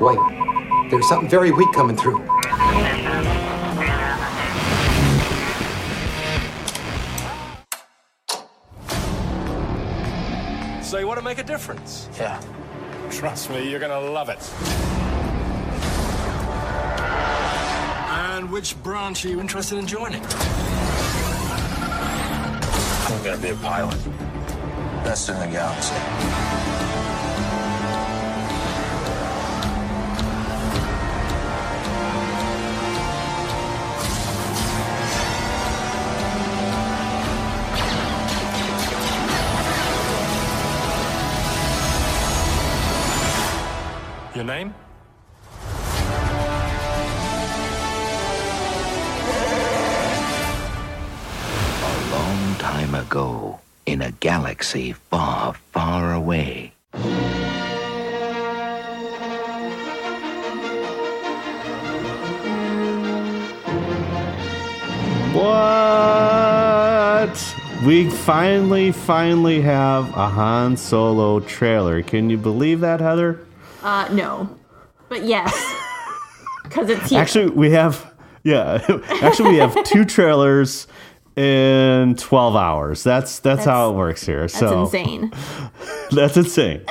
Wait, there's something very weak coming through. So you want to make a difference? Yeah. Trust me, you're gonna love it. And which branch are you interested in joining? I'm gonna be a pilot. Best in the galaxy. Your name? A long time ago, in a galaxy far, far away. What? We finally have a Han Solo trailer. Can you believe that, Heather? No. But yes. Because it's here. Actually, we have two trailers in 12 hours. That's how it works here. That's So insane. That's insane.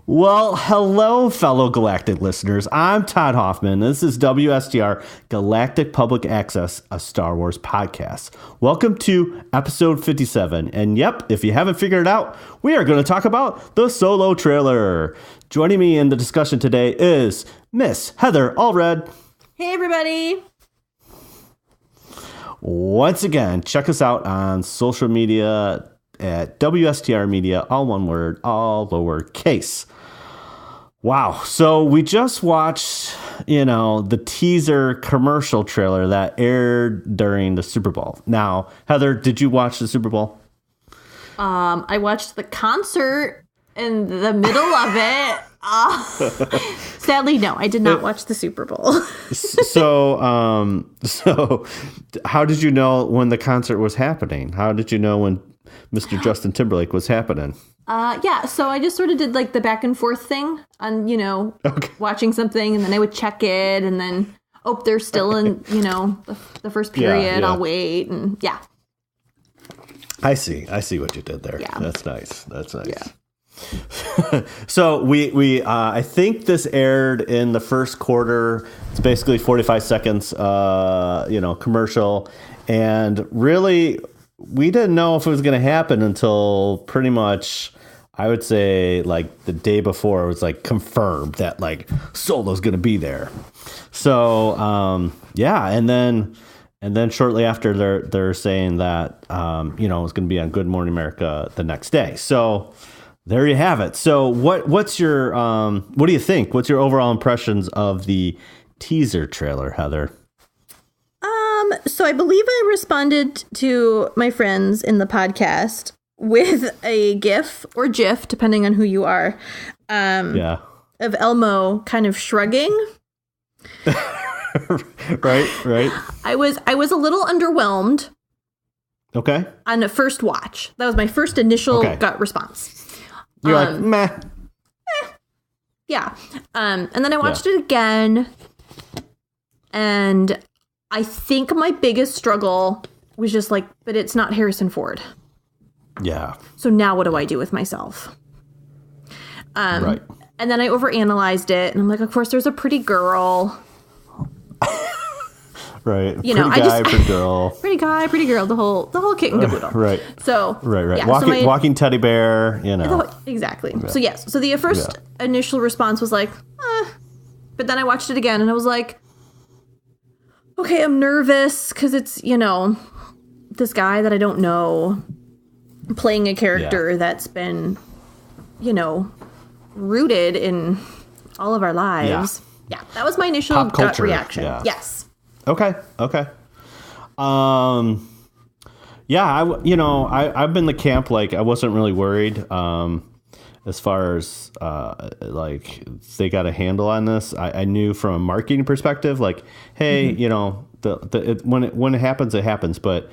Well, hello, fellow Galactic listeners. I'm Todd Hoffman. This is WSTR Galactic Public Access, a Star Wars podcast. Welcome to episode 57. And yep, if you haven't figured it out, we are going to talk about the Solo trailer. Joining me in the discussion today is Miss Heather Allred. Hey, everybody. Once again, check us out on social media at WSTR Media, all one word, all lowercase. Wow. So we just watched, the teaser commercial trailer that aired during the Super Bowl. Now, Heather, did you watch the Super Bowl? I watched the concert in the middle of it. Sadly, no, I did not watch the Super Bowl. So how did you know when the concert was happening? How did you know when Mr. Justin Timberlake was happening? So I just sort of did like the back and forth thing on, watching something, and then I would check it, and then, they're still in, the first period, Yeah. I'll wait, and yeah. I see what you did there. Yeah. That's nice. Yeah. So we I think this aired in the first quarter. It's basically 45 seconds, commercial, and really we didn't know if it was going to happen until pretty much, I would say, like the day before. It was like confirmed that like Solo's going to be there. So and then shortly after they're saying that it's going to be on Good Morning America the next day. So there you have it. So what's your what do you think? What's your overall impressions of the teaser trailer, Heather? So I believe I responded to my friends in the podcast with a GIF or GIF, depending on who you are, of Elmo kind of shrugging. Right. I was a little underwhelmed. Okay. On a first watch. That was my first initial gut response. You're like, meh. Yeah. And then I watched it again, and I think my biggest struggle was just like, but it's not Harrison Ford. Yeah. So now what do I do with myself? Right. And then I overanalyzed it, and I'm like, of course, there's a pretty girl. Right. Pretty guy, pretty girl. Pretty guy, pretty girl, the whole kit and caboodle. Right. So Right. Yeah, walking teddy bear, Exactly. Yeah. So yes. So the first initial response was like, but then I watched it again, and I was like, okay, I'm nervous because it's, this guy that I don't know playing a character that's been, rooted in all of our lives. Yeah, that was my initial Pop gut culture. reaction. Yeah. Yes. Okay. I've been the camp, like, I wasn't really worried as far as they got a handle on this. I knew from a marketing perspective, like, hey, when it happens, it happens. But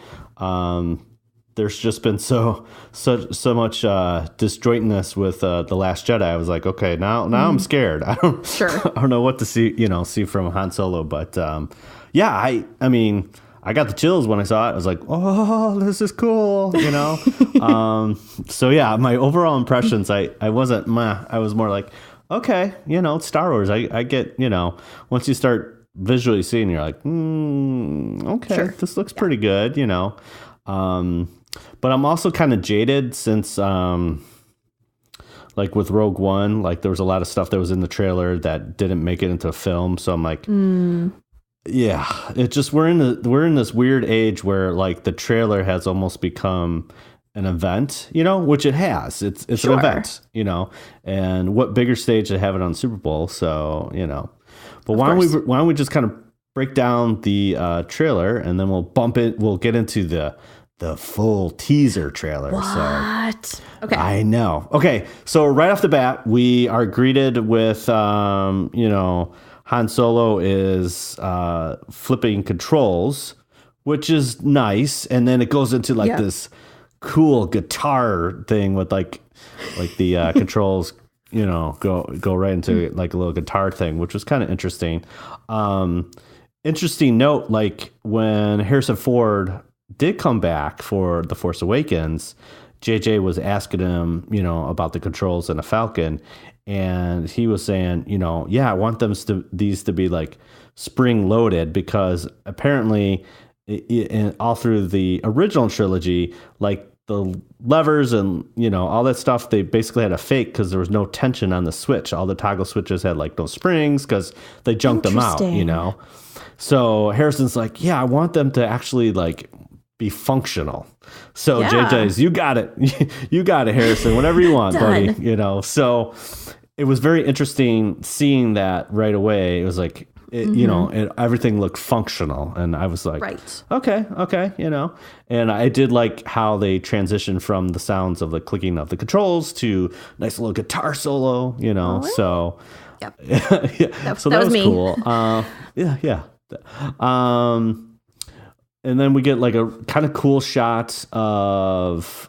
there's just been so much disjointness with the Last Jedi. I was like, okay, now I'm scared. I don't know what to see from Han Solo, but yeah, I mean, I got the chills when I saw it. I was like, oh, this is cool, So yeah, my overall impressions, I wasn't meh. I was more like, okay, it's Star Wars. I get, once you start visually seeing, you're like, okay, this looks pretty good, But I'm also kind of jaded since, like with Rogue One, like there was a lot of stuff that was in the trailer that didn't make it into a film. So I'm like, yeah, it just we're in this weird age where like the trailer has almost become an event, which it has. It's an event, and what bigger stage to have it on Super Bowl? So but why don't we just kind of break down the trailer and then we'll get into the full teaser trailer. What? So, okay. I know. Okay. So right off the bat, we are greeted with, Han Solo is flipping controls, which is nice. And then it goes into like this cool guitar thing with like the controls, go right into like a little guitar thing, which was kind of interesting. Interesting note, like when Harrison Ford did come back for The Force Awakens, JJ was asking him, about the controls in a Falcon, and he was saying, yeah, I want these to be like spring loaded, because apparently all through the original trilogy, like the levers and all that stuff, they basically had a fake because there was no tension on the switch. All the toggle switches had like no springs because they junked them out, So Harrison's like, yeah, I want them to actually like be functional. So JJ's, you got it. You got it, Harrison, whatever you want, buddy. So it was very interesting seeing that right away. It was like, everything looked functional. And I was like, okay. And I did like how they transitioned from the sounds of the clicking of the controls to nice little guitar solo, so yep. So that was me. Cool. Yeah. And then we get like a kind of cool shot of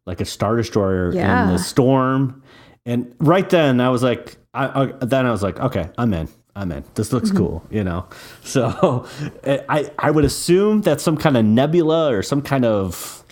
like a Star Destroyer in the storm. And right then I was like, okay, I'm in. This looks cool, So I would assume that's some kind of nebula or some kind of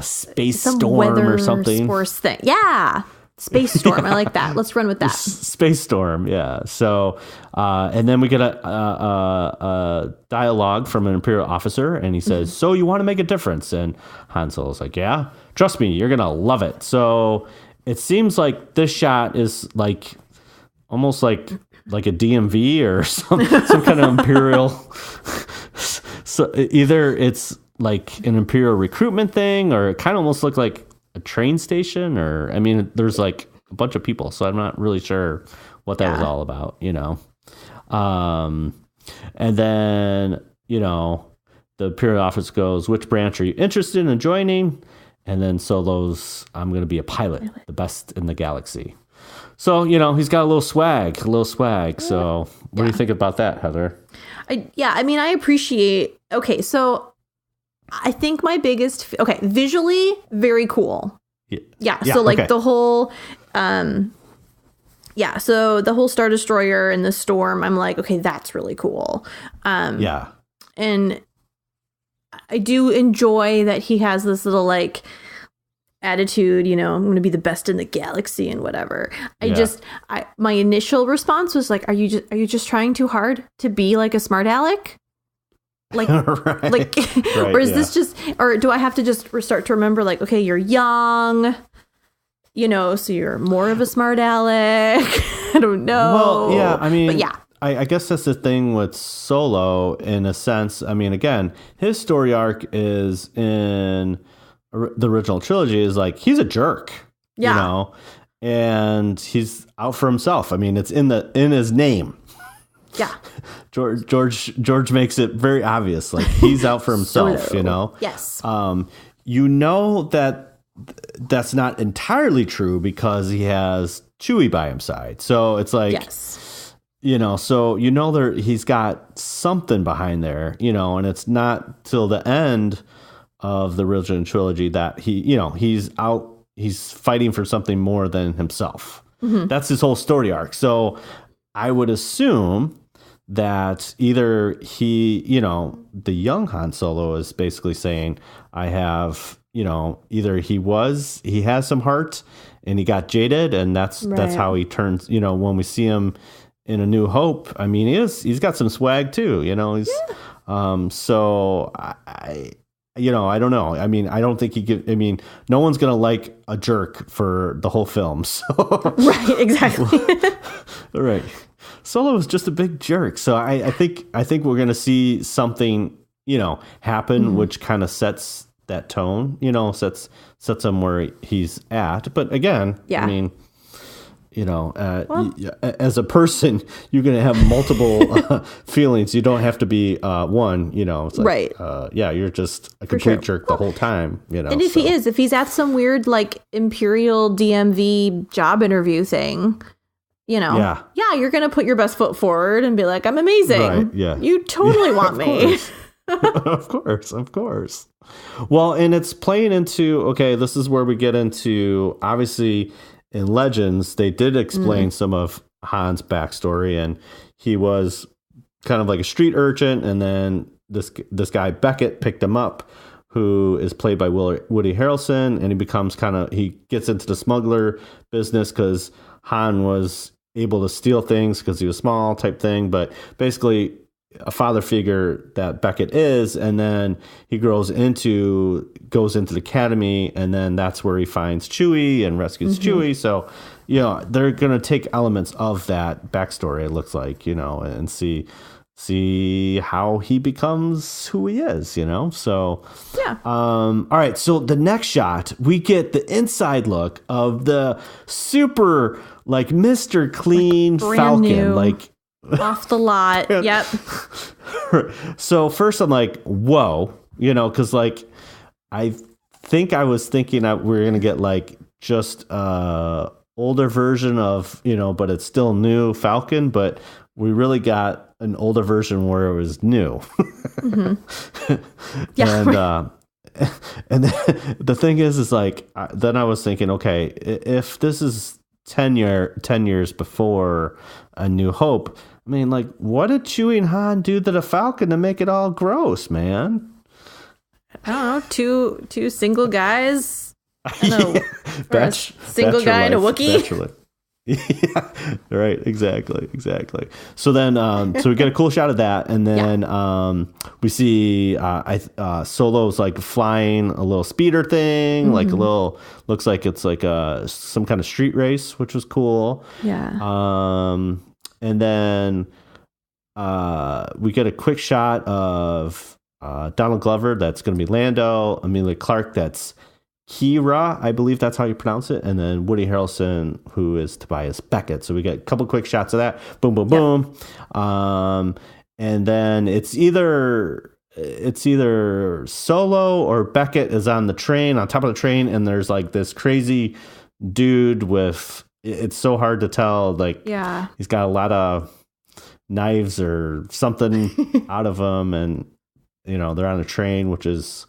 space storm or something. Force thing. Yeah. Space storm. I like that. Let's run with that. Space storm. Yeah. So, and then we get a dialogue from an Imperial officer, and he says, so you want to make a difference? And Han Solo's like, yeah, trust me, you're going to love it. So it seems like this shot is like almost like a DMV or some kind of Imperial. So either it's like an Imperial recruitment thing, or it kind of almost looked like a train station, or there's like a bunch of people, so I'm not really sure what that was all about, and then the Imperial officer goes, which branch are you interested in joining? And then Solo's, I'm going to be a pilot, the best in the galaxy. So he's got a little swag. So what do you think about that, Heather? I appreciate. Okay, so I think my biggest, visually, very cool. Yeah. So like the whole, so the whole Star Destroyer and the storm, I'm like, okay, that's really cool. And I do enjoy that he has this little like attitude, I'm going to be the best in the galaxy and whatever. My initial response was like, are you just trying too hard to be like a smart aleck? Like, or is this just, or do I have to just start to remember like, okay, you're young, so you're more of a smart aleck. I don't know. Well, I guess that's the thing with Solo in a sense. Again, his story arc is in the original trilogy is like, he's a jerk, and he's out for himself. It's in his name. Yeah. George makes it very obvious. Like he's out for himself, Yes. That that's not entirely true because he has Chewie by his side. So it's like, he's got something behind there, and it's not till the end of the original trilogy that he's fighting for something more than himself. That's his whole story arc. So I would assume that either the young Han Solo is basically saying, I have, either he has some heart and he got jaded, and that's how he turns, when we see him in A New Hope, I mean, he's got some swag too, so I don't know. I mean, I don't think no one's going to like a jerk for the whole film. So. Right, exactly. Right. Solo is just a big jerk. So I think we're going to see something, happen, which kind of sets that tone, sets him where he's at. But again, I mean, as a person, you're going to have multiple feelings. You don't have to be one, it's like, right. You're just a complete jerk the whole time, And if he's at some weird, like, Imperial DMV job interview thing, you're going to put your best foot forward and be like, I'm amazing. Right, yeah. You totally want me. Of course. Well, and it's playing into, okay, this is where we get into, obviously, in Legends, they did explain some of Han's backstory, and he was kind of like a street urchin, and then this guy Beckett picked him up, who is played by Woody Harrelson, and he gets into the smuggler business because Han was able to steal things because he was small type thing, but basically a father figure that Beckett is, and then he goes into the academy, and then that's where he finds Chewie and rescues Chewie. So, they're going to take elements of that backstory, it looks like, and see how he becomes who he is, So, yeah. All right. So the next shot, we get the inside look of the super, like, Mr. Clean Falcon, new. like off the lot. Yep. So first I'm like, whoa, because like I think I was thinking that we're gonna get like just older version of but it's still new Falcon, but we really got an older version where it was new. Yeah. And the thing is like then I was thinking, okay, if this is 10 years before A New Hope, I mean, like, what did Chewie and Han do to the Falcon to make it all gross, man? I don't know. Two single guys. Single guy and a Wookiee. Yeah, right. Exactly. So then, so we get a cool shot of that, and then we see Solo's like flying a little speeder thing, like a little, looks like it's like some kind of street race, which was cool. Yeah. And then we get a quick shot of Donald Glover, that's going to be Lando, Emilia Clarke, that's Kira, I believe that's how you pronounce it, and then Woody Harrelson, who is Tobias Beckett. So we get a couple quick shots of that. Boom, boom, boom. And then it's either Solo or Beckett is on the train, on top of the train, and there's like this crazy dude with, it's so hard to tell, like, he's got a lot of knives or something out of him, and they're on a train, which is,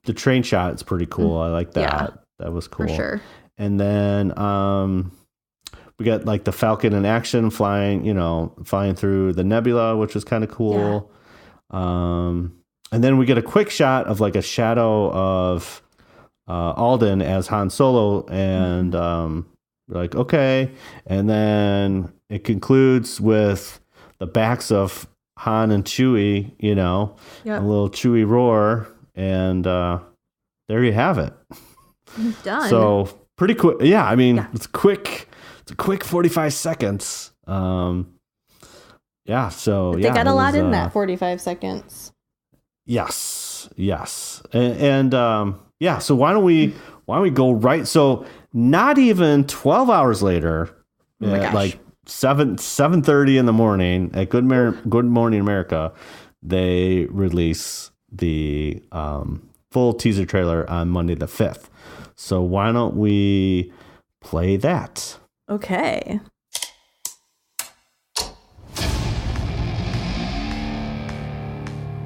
the train shot is pretty cool. I like that. Yeah, that was cool. For sure. And then we got like the Falcon in action flying through the nebula, which was kind of cool. Yeah. And then we get a quick shot of like a shadow of Alden as Han Solo, and we're like, okay. And then it concludes with the backs of Han and Chewie, a little Chewie roar. And there you have it. Done. So pretty quick. Yeah, I mean, it's quick. It's a quick 45 seconds. So they got a lot in that 45 seconds. Yes. And so why don't we go right? So not even 12 hours later, like 7:30 in the morning at Good Morning America, they release the full teaser trailer on Monday the 5th. So why don't we play that? Okay.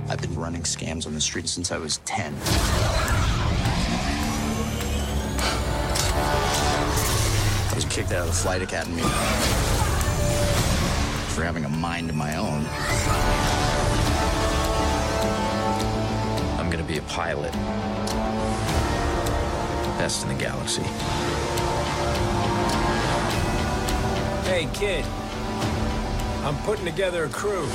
I been running scams on the street since I was 10. I was kicked out of the flight academy for having a mind of my own. I'm gonna be a pilot. Best in the galaxy. Hey, kid. I'm putting together a crew.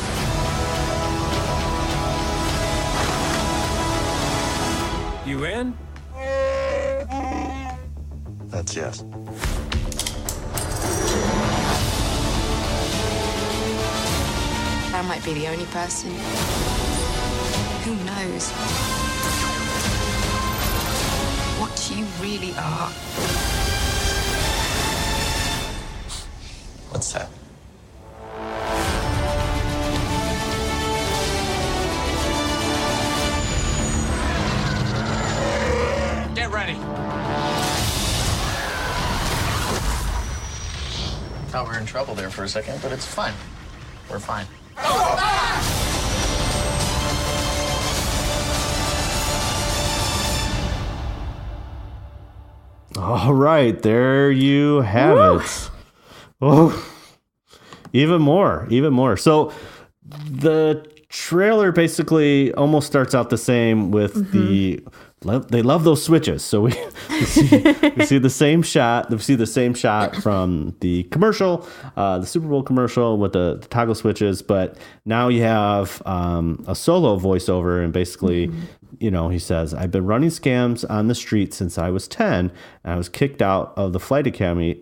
You in? That's yes. I might be the only person. Who knows what you really are? What's that? Get ready. Thought we were in trouble there for a second, but it's fine. We're fine. All right, there you have it. Oh, even more. So the trailer basically almost starts out the same with they love those switches. So we see the same shot. We see the same shot from the commercial, the Super Bowl commercial with the toggle switches. But now you have a solo voiceover, and basically, he says, "I've been running scams on the street since I was 10, and I was kicked out of the flight academy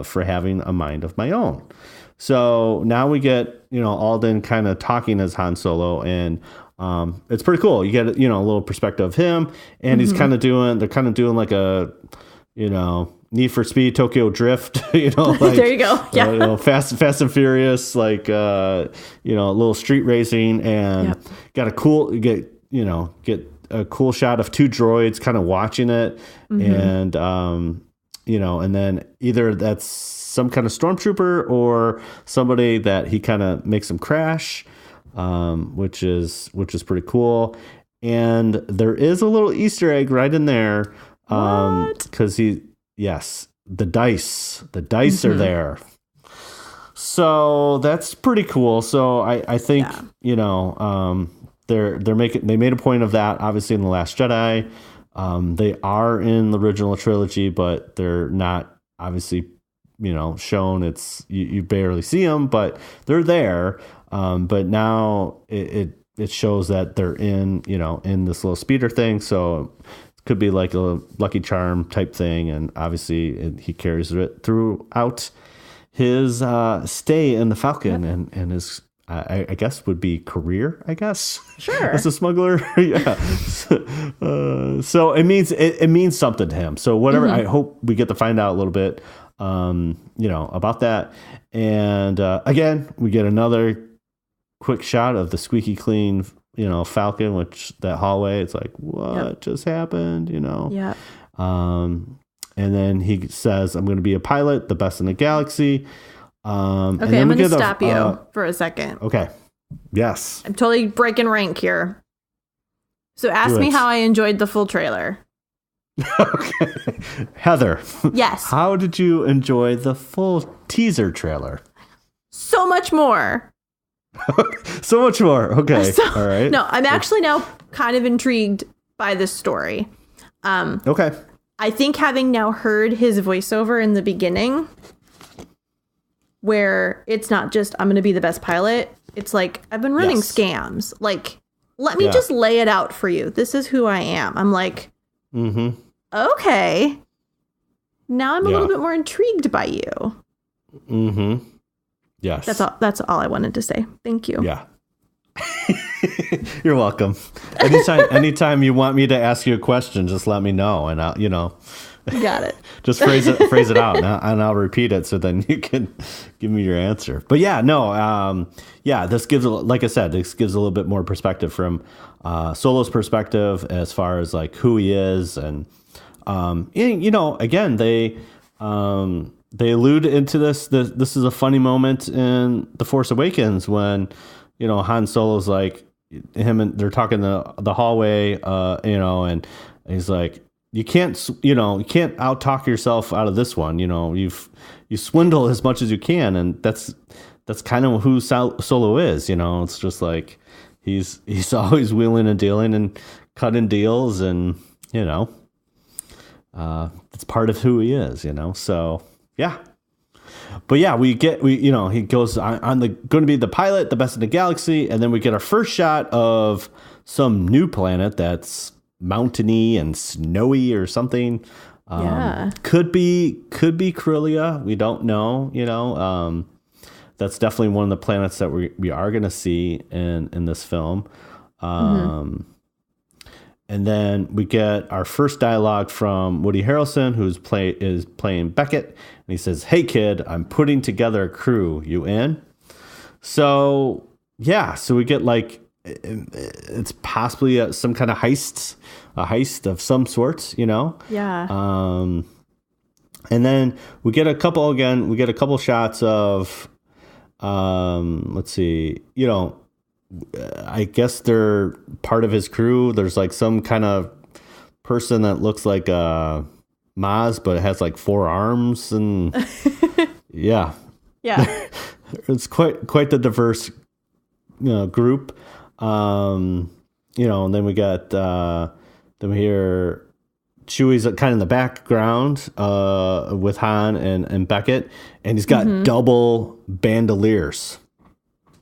for having a mind of my own." So now we get, Alden kind of talking as Han Solo, and it's pretty cool. You get, a little perspective of him, and they're kind of doing like a, Need for Speed Tokyo Drift, like, there you go. Yeah. Fast and Furious, like, a little street racing, and got a get a cool shot of two droids kind of watching it. And, and then either that's some kind of stormtrooper or somebody that he kind of makes them crash, which is pretty cool. And there is a little Easter egg right in there, because the dice are there. So that's pretty cool. So I think they made a point of that obviously in The Last Jedi. They are in the original trilogy, but they're not obviously shown. It's you barely see them, but they're there. But now it shows that they're in this little speeder thing, so it could be like a Lucky Charm type thing, and obviously he carries it throughout his stay in the Falcon and his I guess would be career, I guess. Sure. As a smuggler. Yeah. So it means something to him. So whatever, I hope we get to find out a little bit about that. And again, we get another quick shot of the squeaky clean, Falcon, which that hallway, it's like, what just happened, Yeah. And then he says, "I'm going to be a pilot, the best in the galaxy." Okay, I'm going to stop you for a second. Okay. Yes. I'm totally breaking rank here. So ask me how I enjoyed the full trailer. Okay. Heather. Yes. How did you enjoy the full teaser trailer? So much more. So much more. Okay. All right. No, I'm actually now kind of intrigued by this story. Okay. I think having now heard his voiceover in the beginning, where it's not just, I'm going to be the best pilot. It's like, I've been running scams. Like, let me just lay it out for you. This is who I am. I'm like, okay. Now I'm a little bit more intrigued by you. Yes. That's all I wanted to say. Thank you. Yeah. You're welcome. Anytime you want me to ask you a question, just let me know, and I'll, Got it. just phrase it out, and I'll repeat it so then you can give me your answer. But this gives, like I said, this gives a little bit more perspective from Solo's perspective as far as like who he is, and again they allude into this. This is a funny moment in The Force Awakens when Han Solo's like, him and they're talking the hallway, and he's like, you can't out talk yourself out of this one. You swindle as much as you can. And that's kind of who Solo is. It's just like, he's always wheeling and dealing and cutting deals, and, it's part of who he is, so yeah. But yeah, he goes on going to be the pilot, the best in the galaxy. And then we get our first shot of some new planet that's mountainy and snowy or something. Could be Corellia. We don't know, that's definitely one of the planets that we are going to see in this film. And then we get our first dialogue from Woody Harrelson, who's playing Beckett. And he says, "Hey kid, I'm putting together a crew. You in?" So yeah, so we get like, it's possibly some kind of a heist of some sort, Yeah. And then we get a couple shots of, let's see, I guess they're part of his crew. There's like some kind of person that looks like Maz, but it has like 4 arms, and yeah. It's quite the diverse group. And then we got then we hear Chewie's kind of in the background with Han and Beckett, and he's got double bandoliers,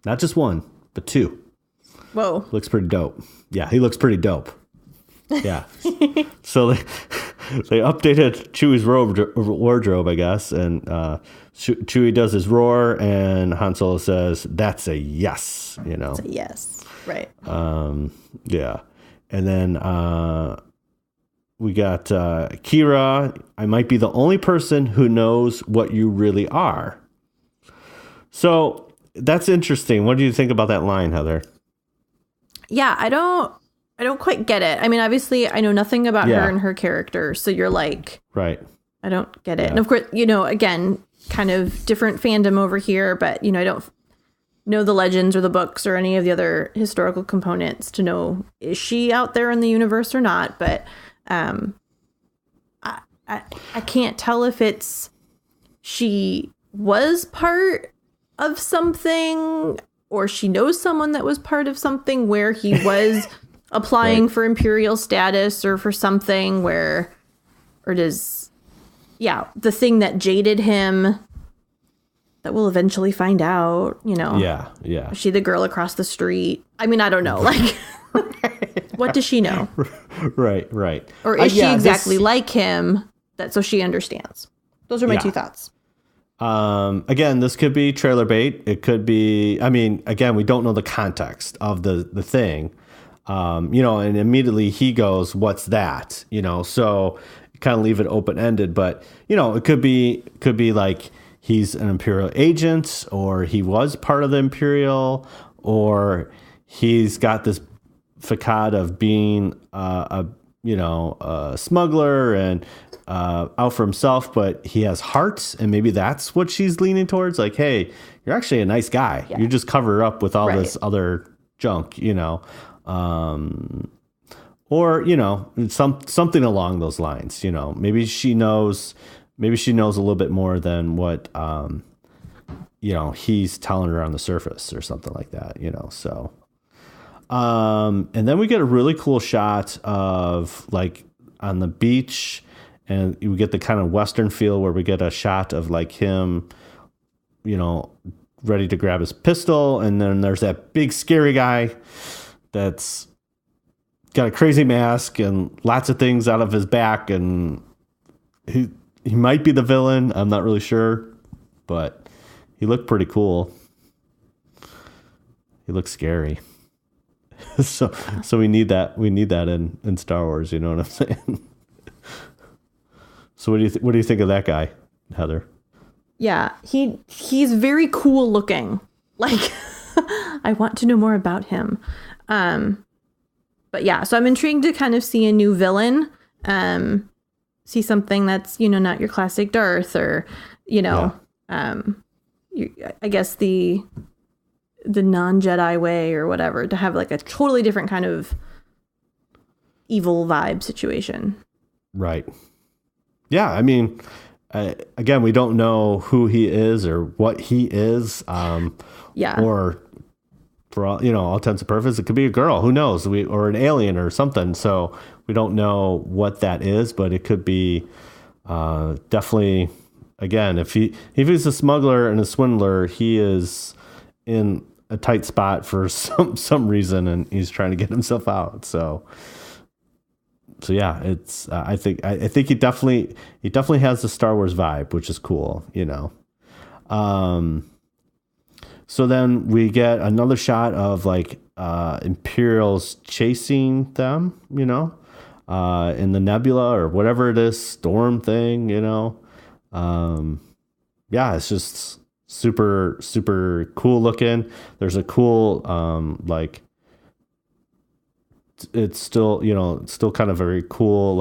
not just one but 2. Whoa. Looks pretty dope. Yeah, he looks pretty dope. Yeah. So they updated Chewie's wardrobe, I guess, and Chewie does his roar, and Han Solo says, "That's a yes," It's a yes. Right. Yeah. And then we got Kira, "I might be the only person who knows what you really are." So that's interesting. What do you think about that line, Heather? Yeah, I don't quite get it. I mean, obviously, I know nothing about her and her character, so you're like, right. I don't get it. Yeah. And of course, again, kind of different fandom over here, but I don't know the legends or the books or any of the other historical components to know, is she out there in the universe or not? But I can't tell if it's she was part of something, or she knows someone that was part of something where he was applying for Imperial status, or for something where, or does, the thing that jaded him that we'll eventually find out, Yeah. Is she the girl across the street? I mean, I don't know. Like, what does she know? Right. Or is she exactly like him, so she understands? Those are my 2 thoughts. Again, this could be trailer bait. It could be, I mean, again, we don't know the context of the thing, and immediately he goes, "What's that?" So kind of leave it open-ended, but, it could be like he's an Imperial agent, or he was part of the Imperial, or he's got this facade of being a smuggler and out for himself, but he has hearts, and maybe that's what she's leaning towards. Like, hey, you're actually a nice guy. You just cover up with all this other junk, or something along those lines. Maybe she knows a little bit more than what he's telling her on the surface, or something like that. So. And then we get a really cool shot of like on the beach, and we get the kind of Western feel where we get a shot of like him, ready to grab his pistol. And then there's that big scary guy that's got a crazy mask and lots of things out of his back. And he might be the villain. I'm not really sure, but he looked pretty cool. He looked scary. So we need that in Star Wars, you know what I'm saying? So what do you think of that guy, Heather? Yeah, he's very cool looking. Like, I want to know more about him. But yeah, so I'm intrigued to kind of see a new villain. See something that's, not your classic Darth, or, I guess the the non-Jedi way or whatever, to have like a totally different kind of evil vibe situation. Right. Yeah, I mean, again, we don't know who he is or what he is. Or for all, all intents and purposes, it could be a girl. Who knows? Or an alien or something. So we don't know what that is, but it could be definitely. Again, if he's a smuggler and a swindler, he is in a tight spot for some reason, and he's trying to get himself out. So yeah, it's I think he definitely has the Star Wars vibe, which is cool, So then we get another shot of like Imperials chasing them, in the nebula or whatever it is, storm thing, Yeah, it's just super, super cool looking. There's a cool, it's still, it's still kind of very cool,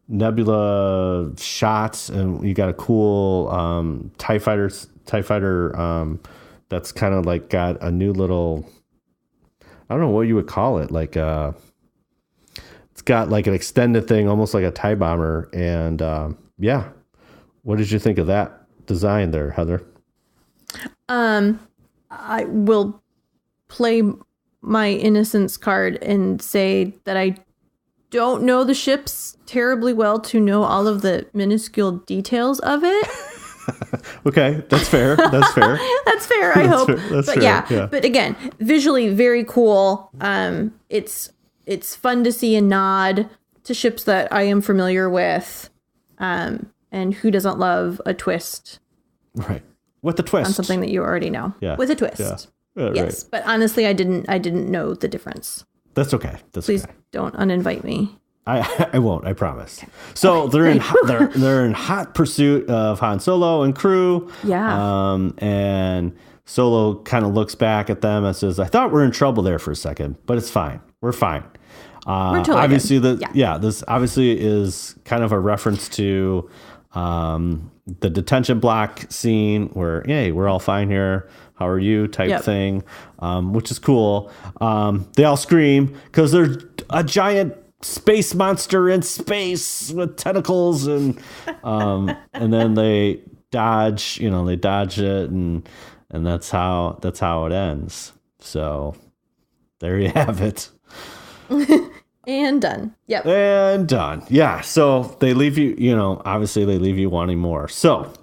nebula shots, and you got a cool TIE fighter that's kind of like got a new little, I don't know what you would call it, it's got like an extended thing, almost like a TIE bomber, and yeah. What did you think of that design there, Heather? I will play my innocence card and say that I don't know the ships terribly well to know all of the minuscule details of it. Okay, that's fair. That's fair. That's fair, I hope. That's but fair. Yeah, but again, visually very cool. It's fun to see a nod to ships that I am familiar with. And who doesn't love a twist? Right. With a twist. On something that you already know. Yeah. With a twist. Yeah. Yes. Right. But honestly, I didn't know the difference. That's okay. Please don't uninvite me. I won't, I promise. Okay. So they're in hot pursuit of Han Solo and crew. Yeah. And Solo kind of looks back at them and says, I thought we were in trouble there for a second, but it's fine. We're fine. We're totally obviously good. This obviously is kind of a reference to the detention block scene where, hey, we're all fine here. How are you? Type thing, which is cool. They all scream because there's a giant space monster in space with tentacles, and then they dodge. They dodge it, and that's how it ends. So there you have it. And done. Yep. And done. Yeah. So they leave you, obviously they leave you wanting more. So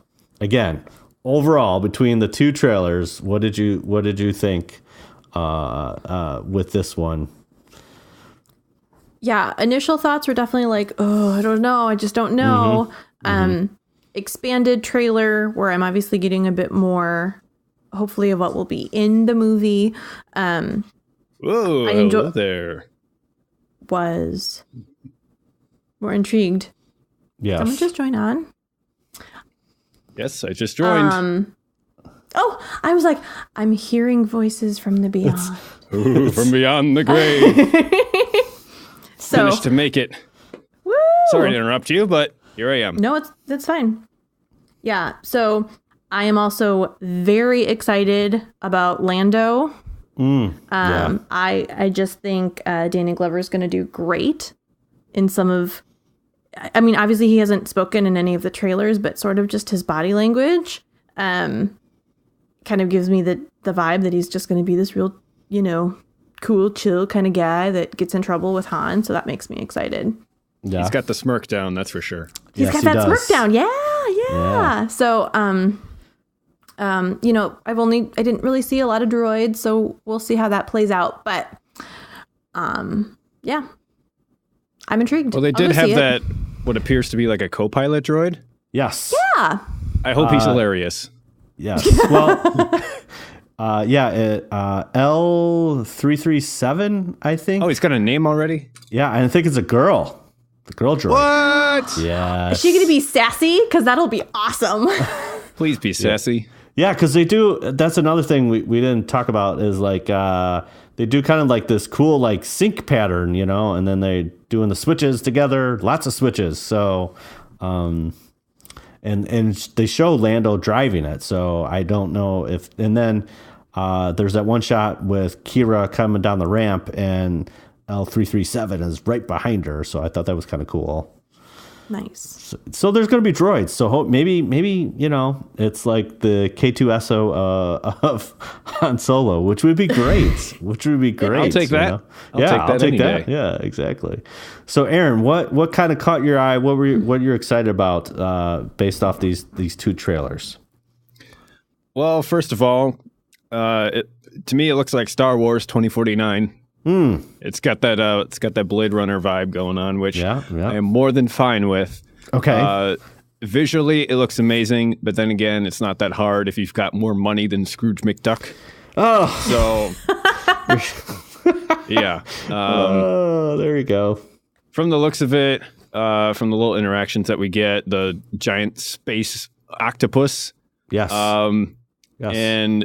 again, overall, between the two trailers, what did you think with this one? Yeah. Initial thoughts were definitely like, oh, I don't know. I just don't know. Expanded trailer where I'm obviously getting a bit more, hopefully, of what will be in the movie. Whoa, I enjoy there. Was more intrigued. Yes. Someone just join on. Yes, I just joined. Oh, I was like, I'm hearing voices from the beyond. Ooh, from beyond the grave. Managed to make it. Woo! Sorry to interrupt you, but here I am. No, that's fine. Yeah, so I am also very excited about Lando. I just think Danny Glover is going to do great in some of, I mean, obviously he hasn't spoken in any of the trailers, but sort of just his body language kind of gives me the vibe that he's just going to be this real, cool, chill kind of guy that gets in trouble with Han. So that makes me excited. Yeah. He's got the smirk down, that's for sure. He's got that smirk down. Yeah. So, I didn't really see a lot of droids, so we'll see how that plays out. But, yeah, I'm intrigued. Well, they did have that, what appears to be like a co-pilot droid. Yes. Yeah. I hope he's hilarious. Yes. Well, L337, I think. Oh, he's got a name already? Yeah, and I think it's a girl. The girl droid. What? Yeah. Is she going to be sassy? Because that'll be awesome. Please be sassy. Yeah, because they do. That's another thing we didn't talk about is like they do kind of like this cool like sync pattern, and then they doing the switches together, lots of switches. So, and they show Lando driving it. So I don't know if. And then there's that one shot with Kira coming down the ramp, and L337 is right behind her. So I thought that was kind of cool. Nice. So there's going to be droids. So maybe it's like the K2SO of Han Solo, which would be great. I'll take that. I'll take that. Yeah, exactly. So Aaron, what kind of caught your eye? What you're excited about based off these two trailers? Well, first of all, to me it looks like Star Wars 2049. It's got that Blade Runner vibe going on, which I am more than fine with. Okay. Visually, it looks amazing, but then again, it's not that hard if you've got more money than Scrooge McDuck. Oh, so yeah. There you go. From the looks of it, from the little interactions that we get, the giant space octopus. Yes. Yes. And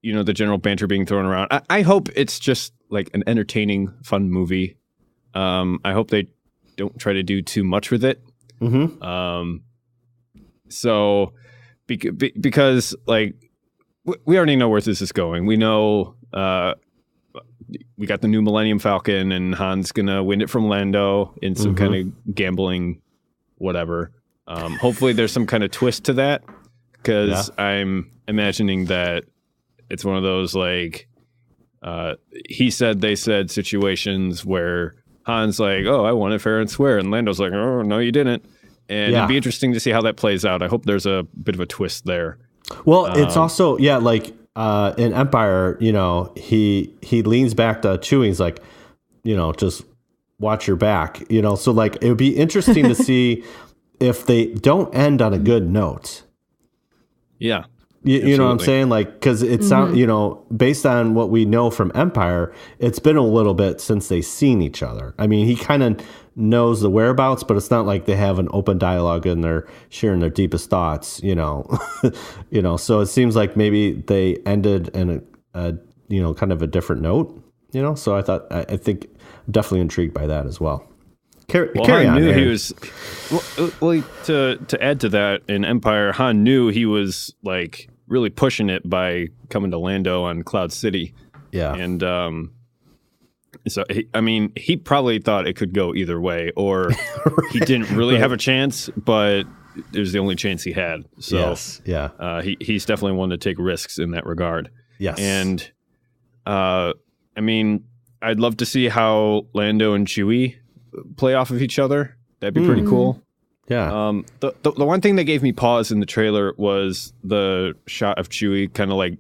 the general banter being thrown around. I hope it's just like an entertaining, fun movie. I hope they don't try to do too much with it. Mm-hmm. So because like we already know where this is going. We know we got the new Millennium Falcon, and Han's gonna win it from Lando in some kind of gambling, whatever. Hopefully, there's some kind of twist to that. Because I'm imagining that it's one of those like he said, they said situations where Han's like, oh, I won it fair and square. And Lando's like, oh, no, you didn't. And it'd be interesting to see how that plays out. I hope there's a bit of a twist there. Well, it's also, like in Empire, he leans back to Chewie. He's like, just watch your back, So like it would be interesting to see if they don't end on a good note. Yeah. You know what I'm saying? Like, because it sounds, based on what we know from Empire, it's been a little bit since they've seen each other. I mean, he kind of knows the whereabouts, but it's not like they have an open dialogue and they're sharing their deepest thoughts, So it seems like maybe they ended in a kind of a different note, So I think I'm definitely intrigued by that as well. Carry on. Knew he was. Well, to add to that, in Empire, Han knew he was like really pushing it by coming to Lando on Cloud City. Yeah, and so he probably thought it could go either way, or he didn't really have a chance, but it was the only chance he had. So he's definitely one to take risks in that regard. Yes, and I'd love to see how Lando and Chewie play off of each other. That'd be pretty cool. Yeah. The one thing that gave me pause in the trailer was the shot of Chewie kind of like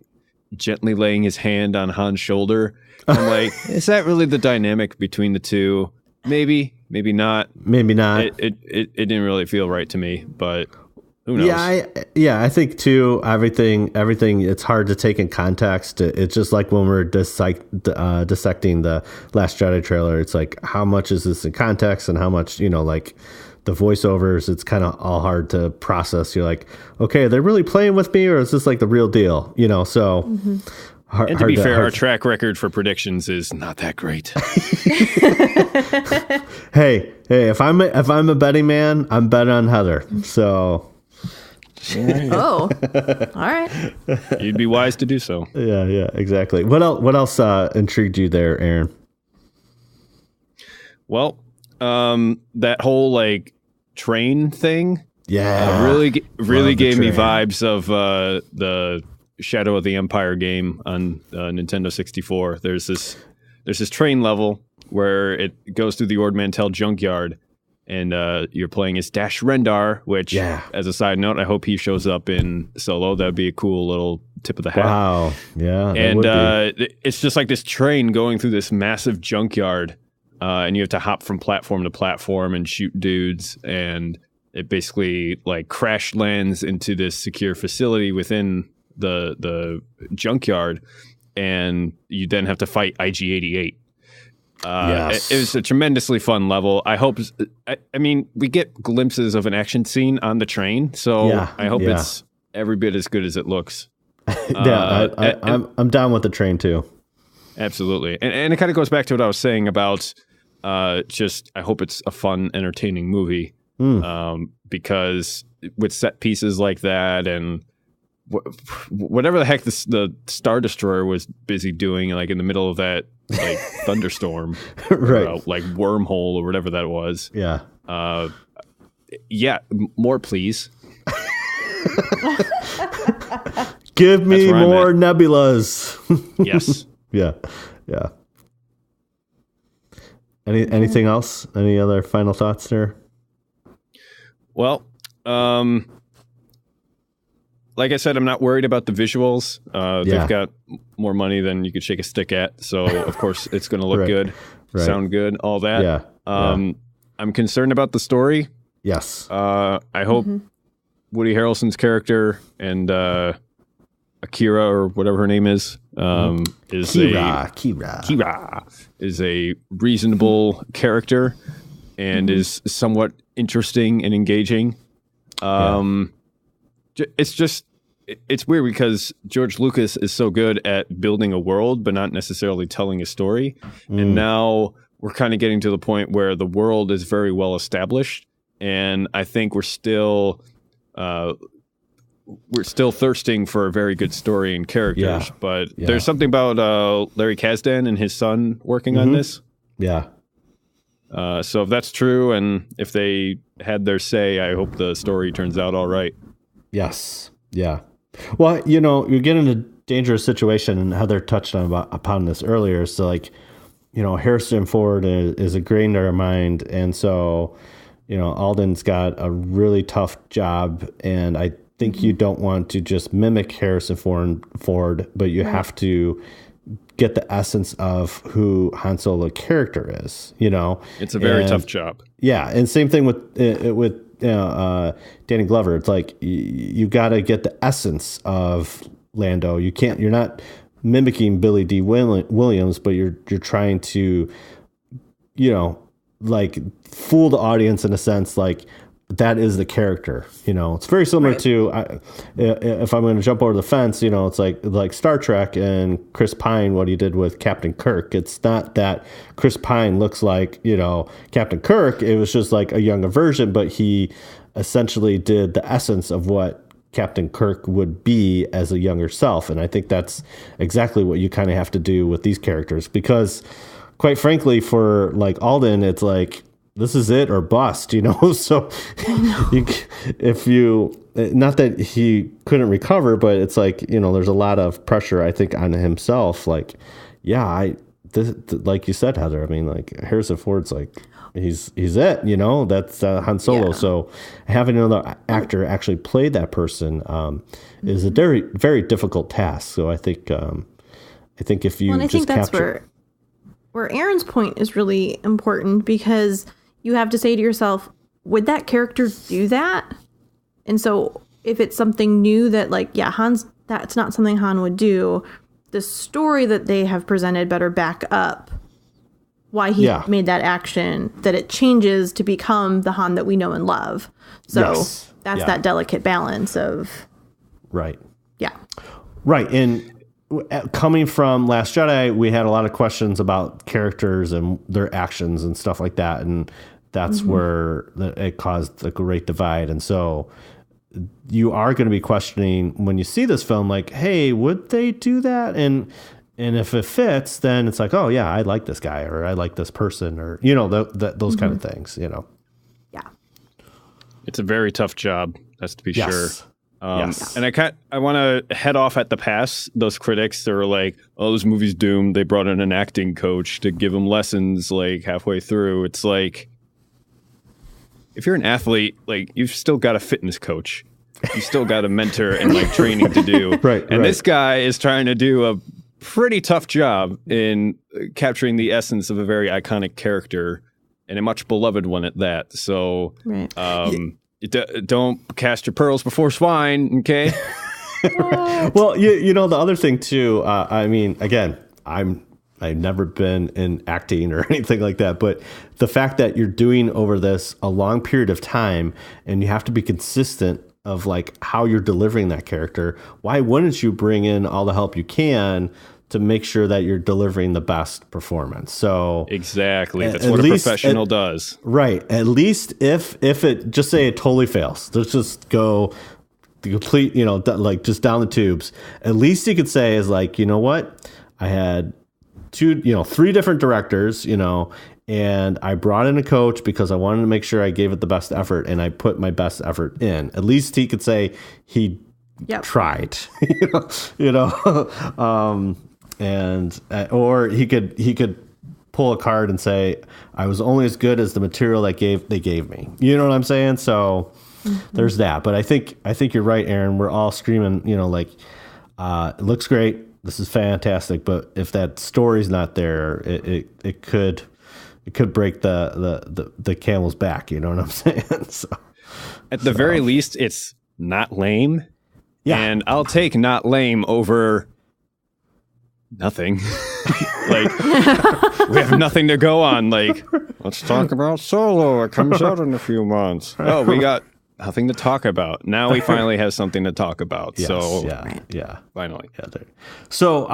gently laying his hand on Han's shoulder. I'm like, is that really the dynamic between the two? Maybe not. Maybe not. It didn't really feel right to me, but who knows? I think too, everything, it's hard to take in context. It's just like when we're dissecting the Last Jedi trailer, it's like, how much is this in context and how much, like the voiceovers, it's kind of all hard to process. You're like, okay, they're really playing with me, or is this like the real deal? So and to be fair, our track record for predictions is not that great. Hey, if I'm a betting man, I'm betting on Heather. So oh, all right. You'd be wise to do so. Yeah, exactly. What else intrigued you there, Aaron? Well, that whole like train thing, really gave me vibes of the Shadow of the Empire game on Nintendo 64. There's this train level where it goes through the Ord Mantell junkyard. And you're playing as Dash Rendar, which, as a side note, I hope he shows up in Solo. That'd be a cool little tip of the hat. Wow, yeah. And it's just like this train going through this massive junkyard, and you have to hop from platform to platform and shoot dudes. And it basically like crash lands into this secure facility within the junkyard, and you then have to fight IG-88. Yes. It was a tremendously fun level. I hope. We get glimpses of an action scene on the train, so I hope it's every bit as good as it looks. I'm down with the train too. Absolutely, and it kind of goes back to what I was saying about just. I hope it's a fun, entertaining movie. because with set pieces like that and whatever the heck the Star Destroyer was busy doing, like in the middle of that like thunderstorm, right? Or, like wormhole or whatever that was. Yeah. More please. Give me more nebulas. Yes. Yeah. Anything else? Any other final thoughts there? Well, like I said, I'm not worried about the visuals. They've got more money than you could shake a stick at. So, of course, it's going to look good, sound good, all that. Yeah. I'm concerned about the story. Yes. I hope Woody Harrelson's character and Akira, or whatever her name is Kira is a reasonable character and is somewhat interesting and engaging. It's weird because George Lucas is so good at building a world, but not necessarily telling a story. And now we're kind of getting to the point where the world is very well established. And I think we're still thirsting for a very good story and characters. But there's something about Larry Kasdan and his son working on this. Yeah. So if that's true, and if they had their say, I hope the story turns out all right. Yes. Yeah. Well, you get in a dangerous situation, and Heather touched upon this earlier. So, like, Harrison Ford is ingrained in our mind, and so, Alden's got a really tough job, and I think you don't want to just mimic Harrison Ford, but you have to get the essence of who Han Solo character is. It's a very tough job. Yeah, and same thing with Danny Glover. It's like you got to get the essence of Lando. You're not mimicking Billy D. Williams, but you're trying to, like fool the audience in a sense, like that is the character. It's very similar to if I'm going to jump over the fence, it's like Star Trek and Chris Pine, what he did with Captain Kirk. It's not that Chris Pine looks like, Captain Kirk. It was just like a younger version, but he essentially did the essence of what Captain Kirk would be as a younger self. And I think that's exactly what you kind of have to do with these characters, because quite frankly, for like Alden, it's like, this is it or bust, so if you, not that he couldn't recover, but it's like, there's a lot of pressure, I think, on himself. Like, like you said, Heather, I mean, like Harrison Ford's like, he's it, that's Han Solo. Yeah. So having another actor actually play that person is a very, very difficult task. So I think if you I think that's where Aaron's point is really important, because you have to say to yourself, would that character do that? And so if it's something new that that's not something Han would do, the story that they have presented better back up why he made that action, that it changes to become the Han that we know and love. So that's that delicate balance of... Right. Yeah. Right. And coming from Last Jedi, we had a lot of questions about characters and their actions and stuff like that. And that's where it caused a great divide. And so you are going to be questioning when you see this film, like, hey, would they do that? And if it fits, then it's like, oh yeah, I like this guy, or I like this person, or, those kind of things, Yeah. It's a very tough job. That's to be sure. Yes. And I want to head off at the pass. Those critics that are like, oh, this movie's doomed. They brought in an acting coach to give them lessons like halfway through. It's like, if you're an athlete, like, you've still got a fitness coach. You still got a mentor and like training to do. And this guy is trying to do a pretty tough job in capturing the essence of a very iconic character, and a much beloved one at that. So, don't cast your pearls before swine, okay? Well, the other thing too, I mean, again, I've never been in acting or anything like that, but the fact that you're doing over this a long period of time, and you have to be consistent of like how you're delivering that character, why wouldn't you bring in all the help you can to make sure that you're delivering the best performance. So exactly, that's what a professional does. Right. At least if it, just say it totally fails, let's just go the complete, like just down the tubes. At least you could say is like, you know what, I had three different directors, and I brought in a coach because I wanted to make sure I gave it the best effort, and I put my best effort in. At least he could say he tried, and or he could pull a card and say I was only as good as the material they gave me. You know what I'm saying? So there's that. But I think you're right, Aaron. We're all screaming, it looks great. This is fantastic. But if that story's not there, it could break the camel's back. You know what I'm saying? So, at the very least, it's not lame. Yeah. And I'll take not lame over nothing. Like, we have nothing to go on. Like, let's talk about Solo. It comes out in a few months. Oh, we got nothing to talk about. Now we finally have something to talk about. Yes, so finally. Yeah, so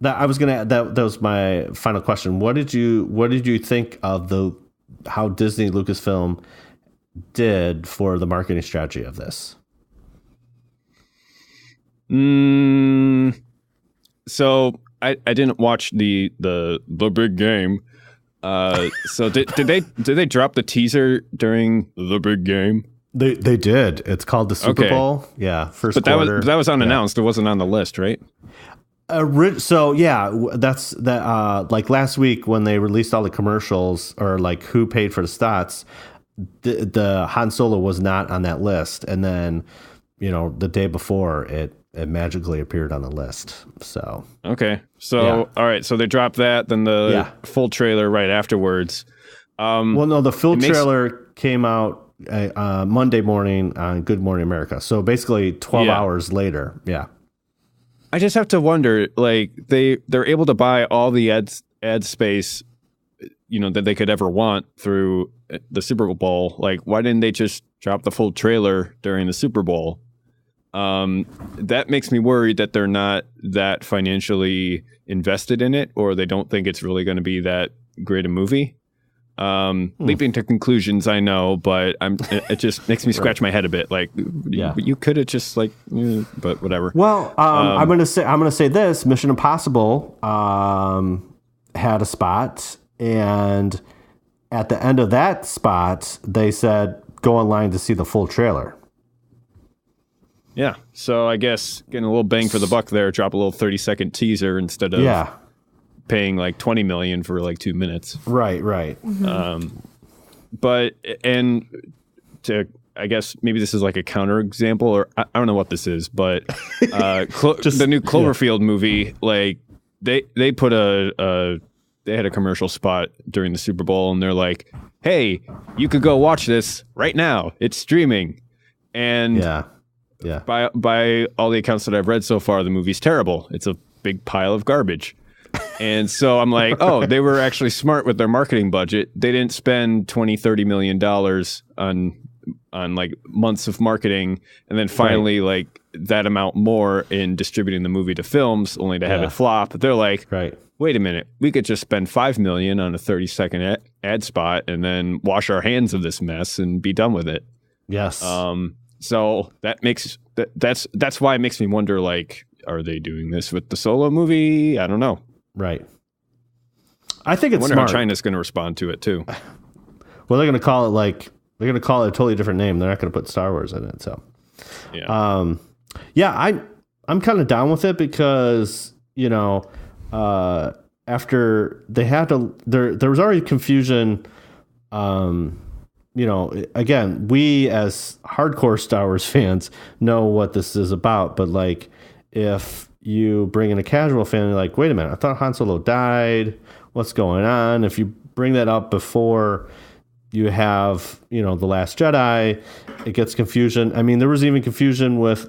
that was my final question. What did you think of how Disney Lucasfilm did for the marketing strategy of this? So I didn't watch the big game. So did they drop the teaser during the big game? They did. It's called the Super Bowl. Yeah, first quarter. That was unannounced. It wasn't on the list, right? So yeah, that's that. Like last week when they released all the commercials, or like who paid for the stats, the Han Solo was not on that list, and then the day before it magically appeared on the list. So okay, all right, so they dropped that, then the full trailer right afterwards. Well, no, the full trailer came out Monday morning on Good Morning America. So basically 12 hours later. Yeah. I just have to wonder, like they're able to buy all the ad space, that they could ever want through the Super Bowl. Like, why didn't they just drop the full trailer during the Super Bowl? That makes me worried that they're not that financially invested in it, or they don't think it's really going to be that great a movie. Leaping to conclusions, I know, but it just makes me scratch my head a bit. Like, you could have just but whatever. Well, I'm gonna say this: Mission Impossible had a spot, and at the end of that spot, they said go online to see the full trailer. Yeah, so I guess getting a little bang for the buck there, drop a little 30-second teaser instead of paying like $20 million for like 2 minutes. Right. Mm-hmm. I guess maybe this is like a counterexample, or I don't know what this is, but the new Cloverfield movie, like they put they had a commercial spot during the Super Bowl, and they're like, "Hey, you could go watch this right now. It's streaming." And by all the accounts that I've read so far, the movie's terrible. It's a big pile of garbage. And so I'm like, oh, they were actually smart with their marketing budget. They didn't spend $20-30 million on like months of marketing, and then finally like that amount more in distributing the movie to films, only to have it flop. They're like, wait a minute, we could just spend $5 million on a 30-second ad spot and then wash our hands of this mess and be done with it. Yes. So that makes that's why it makes me wonder, like, are they doing this with the Solo movie? I don't know. Right. I think it's smart. I wonder how China's going to respond to it too. Well, they're going to call it a totally different name. They're not going to put Star Wars in it. So, I'm kind of down with it because after they had to, there was already confusion. Again, we as hardcore Star Wars fans know what this is about, but like if you bring in a casual fan, you're like, wait a minute, I thought Han Solo died. What's going on? If you bring that up before you have, The Last Jedi, it gets confusion. I mean, there was even confusion with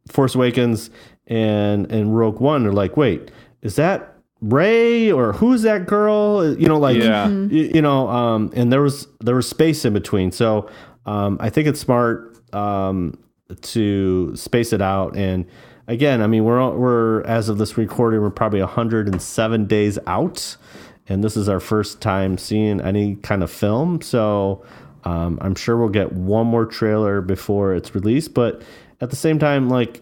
Force Awakens and Rogue One. They're like, wait, is that Rey or who's that girl? And there was space in between. So I think it's smart to space it out. And again, I mean, we're as of this recording, we're probably 107 days out, and this is our first time seeing any kind of film. So I'm sure we'll get one more trailer before it's released. But at the same time, like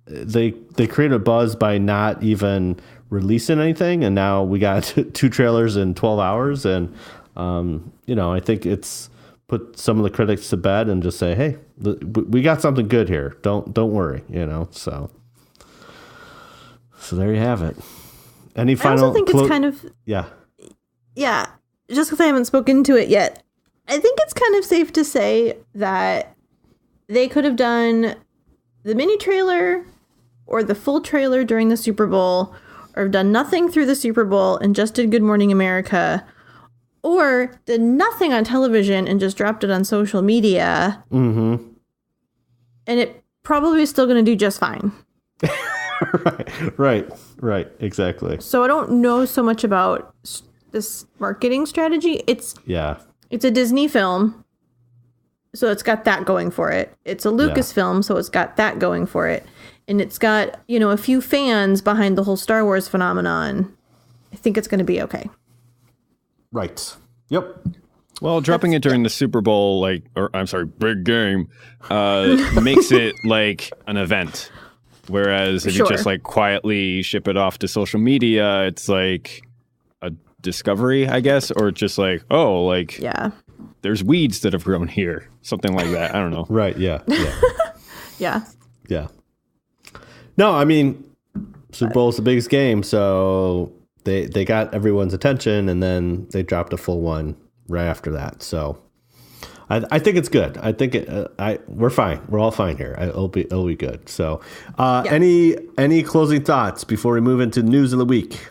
they created a buzz by not even releasing anything, and now we got 2 trailers in 12 hours, and I think it's put some of the critics to bed and just say, hey, we got something good here. Don't worry, So there you have it. Any final? I also think it's kind of yeah. Just because I haven't spoken to it yet, I think it's kind of safe to say that they could have done the mini trailer or the full trailer during the Super Bowl, or have done nothing through the Super Bowl and just did Good Morning America, or did nothing on television and just dropped it on social media. Mm-hmm. And it probably is still going to do just fine. Right, exactly. So I don't know so much about this marketing strategy. It's a Disney film, so it's got that going for it. It's a Lucasfilm, so it's got that going for it. And it's got, a few fans behind the whole Star Wars phenomenon. I think it's going to be okay. Right. Yep. Well, dropping it during the Super Bowl, big game, makes it like an event. Whereas if you just like quietly ship it off to social media, it's like a discovery, I guess, or just like, there's weeds that have grown here, something like that. I don't know. Right. Yeah. Yeah. No, I mean, Super Bowl is the biggest game, so they got everyone's attention, and then they dropped a full one right after that. So I think it's good. I think we're fine. We're all fine here. It'll be good. So any closing thoughts before we move into news of the week?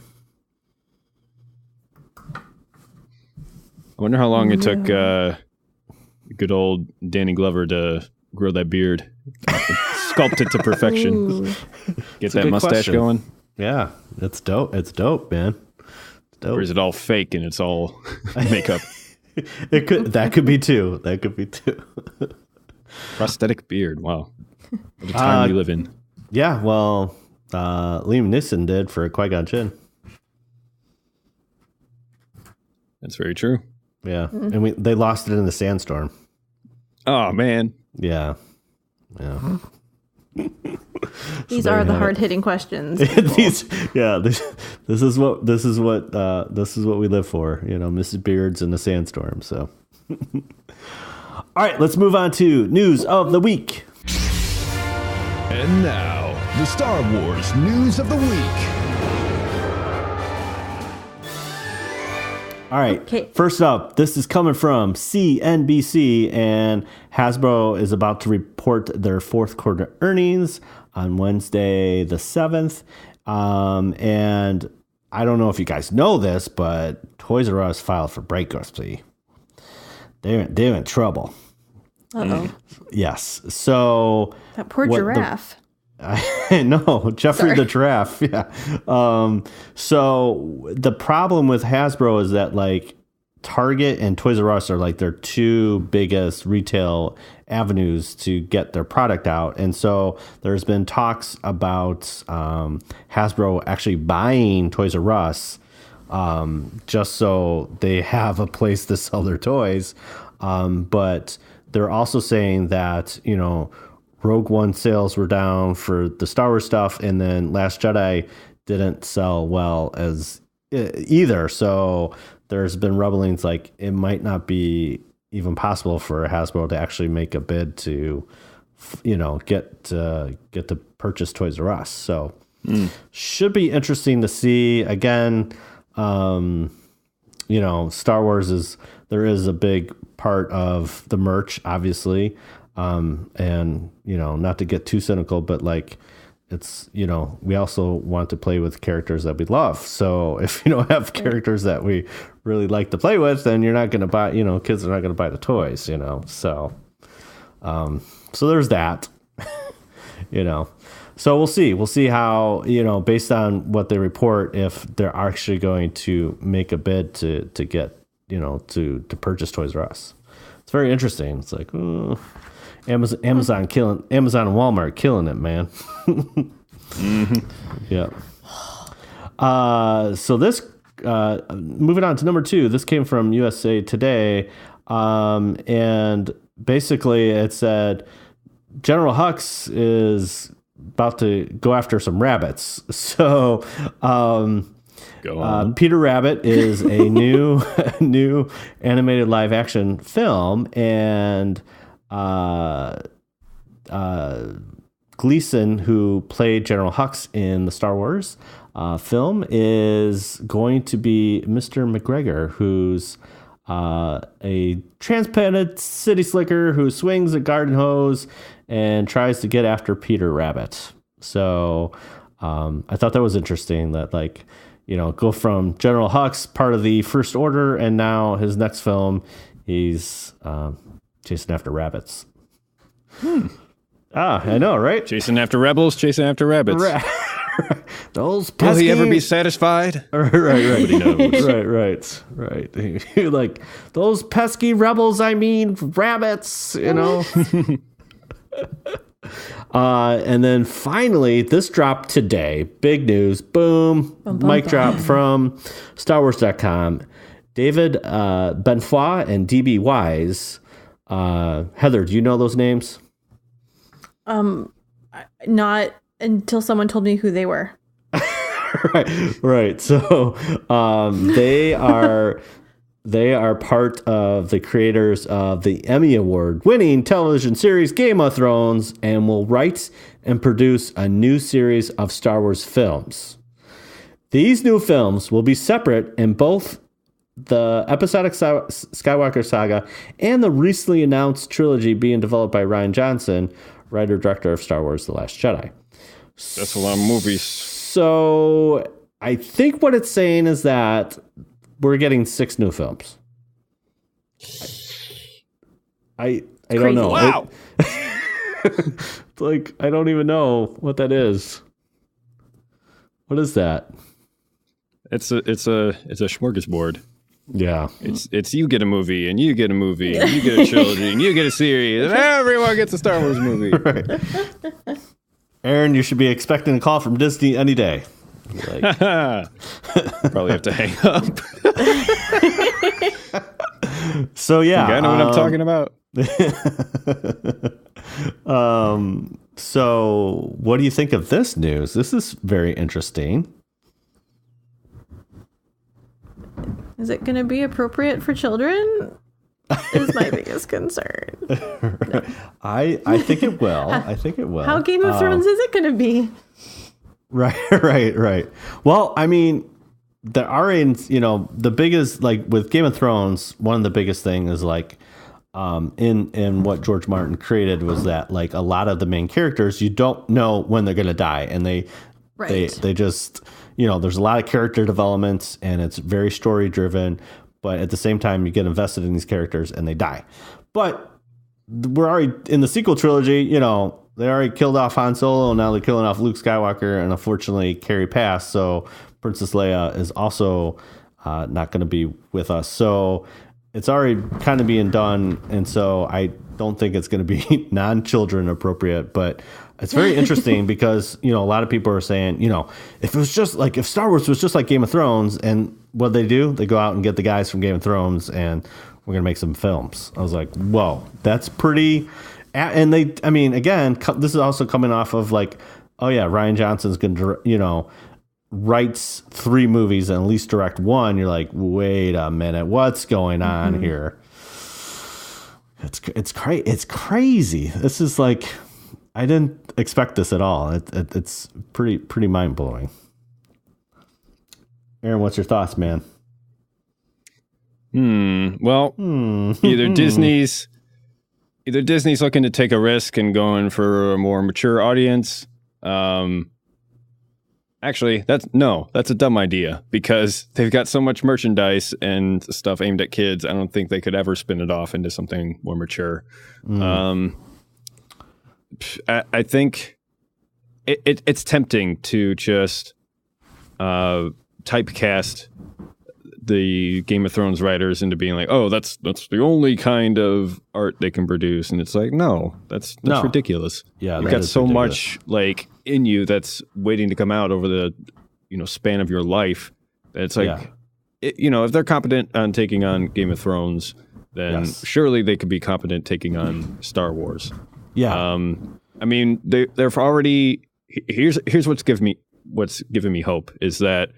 I wonder how long it took good old Danny Glover to grow that beard. Sculpt it to perfection. Ooh. Get that mustache going. Yeah, it's dope. It's dope, man. It's dope. Or is it all fake and it's all makeup? That could be too. Prosthetic beard. Wow. What a time we live in. Yeah, well, Liam Neeson did for Qui-Gon Jinn. That's very true. Yeah, and they lost it in the sandstorm. Oh man. Yeah. These are the hard-hitting questions. This is what we live for, Mrs. Beards in the sandstorm. So, all right, let's move on to news of the week. And now, the Star Wars news of the week. All right. Okay. First up, this is coming from CNBC, and Hasbro is about to report their fourth quarter earnings on Wednesday, the 7th. And I don't know if you guys know this, but Toys R Us filed for bankruptcy. They're in trouble. Uh-oh. Yes. So that poor giraffe. I know, Jeffrey the giraffe. Yeah. So the problem with Hasbro is that like Target and Toys R Us are like their 2 biggest retail avenues to get their product out. And so there's been talks about Hasbro actually buying Toys R Us just so they have a place to sell their toys. But they're also saying that, Rogue One sales were down for the Star Wars stuff, and then Last Jedi didn't sell well as either. So there's been rumblings like it might not be even possible for Hasbro to actually make a bid to, get to purchase Toys R Us. So should be interesting to see. Again, Star Wars there is a big part of the merch, obviously. And not to get too cynical, but like it's, we also want to play with characters that we love. So if you don't have characters that we really like to play with, then you're not going to buy, kids are not going to buy the toys, so there's that, so we'll see how, based on what they report, if they're actually going to make a bid to get, to purchase Toys R Us. It's very interesting. It's like, Amazon and Walmart killing it, man. Yeah. So this, moving on to number 2, this came from USA Today, and basically it said General Hux is about to go after some rabbits. So, Peter Rabbit is a new animated live action film, and Gleason, who played General Hux in the Star Wars film, is going to be Mr. McGregor, who's a transplanted city slicker who swings a garden hose and tries to get after Peter Rabbit. So I thought that was interesting that, like, you know, go from General Hux, part of the First Order, and now his next film, he's chasing after rabbits. I know, right? Chasing after rebels, chasing after rabbits. Those pesky... Will he ever be satisfied? Right. Nobody knows. Right. Like, those pesky rebels, I mean, rabbits, you know? And then finally, this dropped today. Big news. Boom. Mic drop from StarWars.com. David Benfoy and DB Wise. Heather, do you know those names? Not until someone told me who they were. Right. So they are part of the creators of the Emmy Award-winning television series Game of Thrones, and will write and produce a new series of Star Wars films. These new films will be separate in both the episodic Skywalker saga and the recently announced trilogy being developed by Rian Johnson, writer-director of Star Wars The Last Jedi. That's a lot of movies. So I think what it's saying is that we're getting 6 new films. I don't know. Wow. It's like, I don't even know what that is. What is that? It's a smorgasbord. Yeah. It's you get a movie, and you get a movie, and you get a trilogy, and you get a series, and everyone gets a Star Wars movie. Right. Aaron, you should be expecting a call from Disney any day. Like... Probably have to hang up. So yeah, I know what I'm talking about. So what do you think of this news? This is very interesting. Is it going to be appropriate for children? Is my biggest concern. No. I think it will. I think it will. How Game of Thrones is it going to be? Right. Well, I mean, there are, the biggest, like with Game of Thrones, one of the biggest things is like, in what George Martin created was that, like, a lot of the main characters, you don't know when they're going to die, and they just, there's a lot of character development, and it's very story driven, but at the same time, you get invested in these characters and they die. But we're already in the sequel trilogy, they already killed off Han Solo, and now they're killing off Luke Skywalker, and unfortunately Carrie passed, so Princess Leia is also not going to be with us. So it's already kind of being done, and so I don't think it's going to be non-children appropriate, but it's very interesting because, a lot of people are saying, if it was just like, if Star Wars was just like Game of Thrones, and what they do, they go out and get the guys from Game of Thrones, and we're going to make some films. I was like, whoa, that's pretty... And they, I mean, again, this is also coming off of like, oh yeah, Rian Johnson's going to, writes 3 movies and at least direct 1. You're like, wait a minute, what's going on here? It's crazy. This is like, I didn't expect this at all. It's pretty mind blowing. Aaron, what's your thoughts, man? Well, either Disney's looking to take a risk and going for a more mature audience. Actually, that's a dumb idea because they've got so much merchandise and stuff aimed at kids. I don't think they could ever spin it off into something more mature. I think it's tempting to just typecast the Game of Thrones writers into being like, oh, that's the only kind of art they can produce, and it's like, no, that's ridiculous. Yeah, you've got so much like in you that's waiting to come out over the span of your life. That it's like, if they're competent on taking on Game of Thrones, then surely they could be competent taking on Star Wars. Yeah. I mean, they've already. Here's what's given me hope is that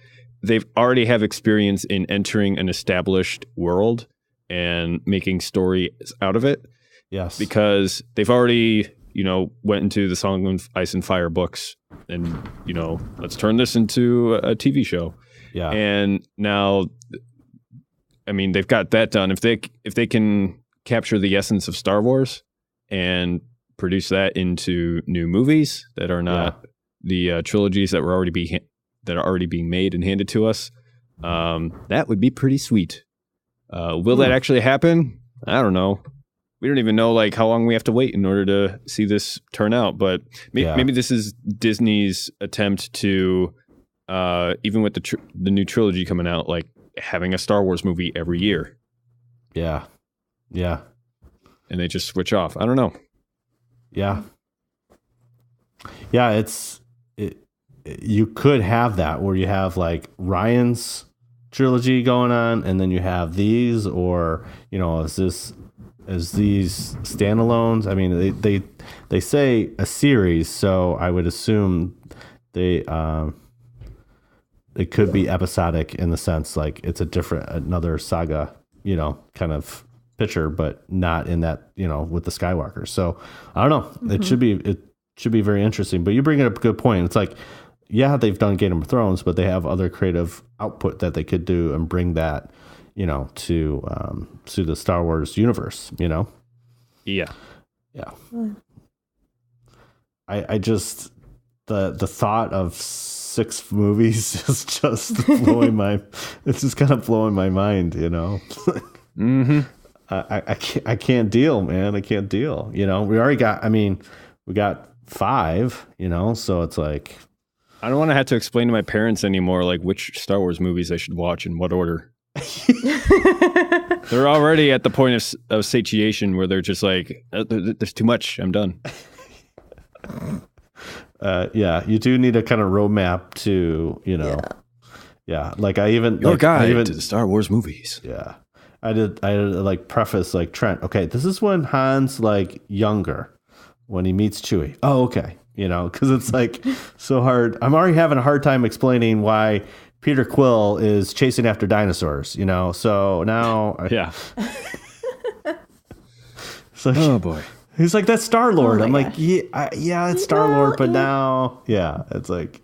they've already have experience in entering an established world and making stories out of it. Yes. Because they've already, went into the Song of Ice and Fire books and, let's turn this into a TV show. Yeah. And now, I mean, they've got that done. If they can capture the essence of Star Wars and produce that into new movies that are not the trilogies that are already being made and handed to us, that would be pretty sweet. Will that actually happen? I don't know. We don't even know like how long we have to wait in order to see this turn out. But maybe this is Disney's attempt to, even with the new trilogy coming out, like having a Star Wars movie every year. Yeah. Yeah. And they just switch off. I don't know. Yeah. Yeah, you could have that where you have like Ryan's trilogy going on and then you have these, or is these standalones? I mean, they say a series, so I would assume it could be episodic in the sense like it's another saga, kind of picture, but not in that, with the Skywalker. So I don't know. Mm-hmm. It should be very interesting. But you bring up a good point. It's like, yeah, they've done Game of Thrones, but they have other creative output that they could do and bring that, to the Star Wars universe. Yeah. Yeah. I just the thought of 6 movies is just blowing it's just kind of blowing my mind. Mm-hmm. I can't deal, man. I can't deal. We already got. I mean, we got 5. So it's like. I don't want to have to explain to my parents anymore, like which Star Wars movies I should watch in what order. They're already at the point of satiation where they're just like, there's too much. I'm done. Yeah, you do need a kind of roadmap to, Yeah, like Your guide to the Star Wars movies. Yeah, I did like preface like Trent. Okay, this is when Han's like younger, when he meets Chewie. Oh, okay. Because it's like so hard. I'm already having a hard time explaining why Peter Quill is chasing after dinosaurs, So now. Yeah. So oh, boy. He's like, that's Star-Lord. I'm like, yeah, it's Star-Lord. But now, it's like,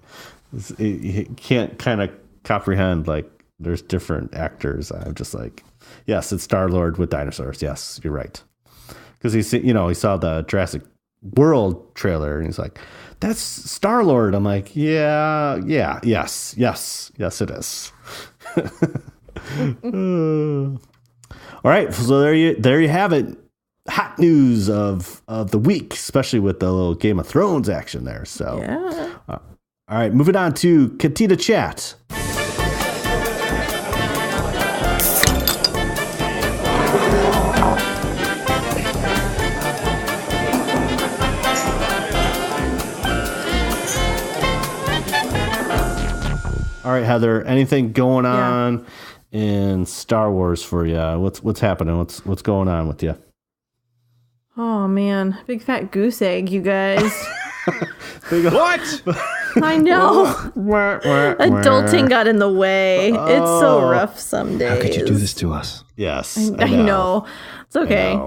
he can't kind of comprehend, like, there's different actors. I'm just like, yes, it's Star-Lord with dinosaurs. Yes, you're right. Because he saw the Jurassic World trailer and he's like, that's Star-Lord. I'm like, yes, it is. All right, so there you have it. Hot news of the week, especially with the little Game of Thrones action there. So, yeah. All right, moving on to Katita Chat. All right, Heather, anything going on in Star Wars for you? What's happening? What's going on with you? Oh man, big fat goose egg, you guys. What? I know. Adulting got in the way. It's so rough some days. How could you do this to us? Yes, I know. It's okay.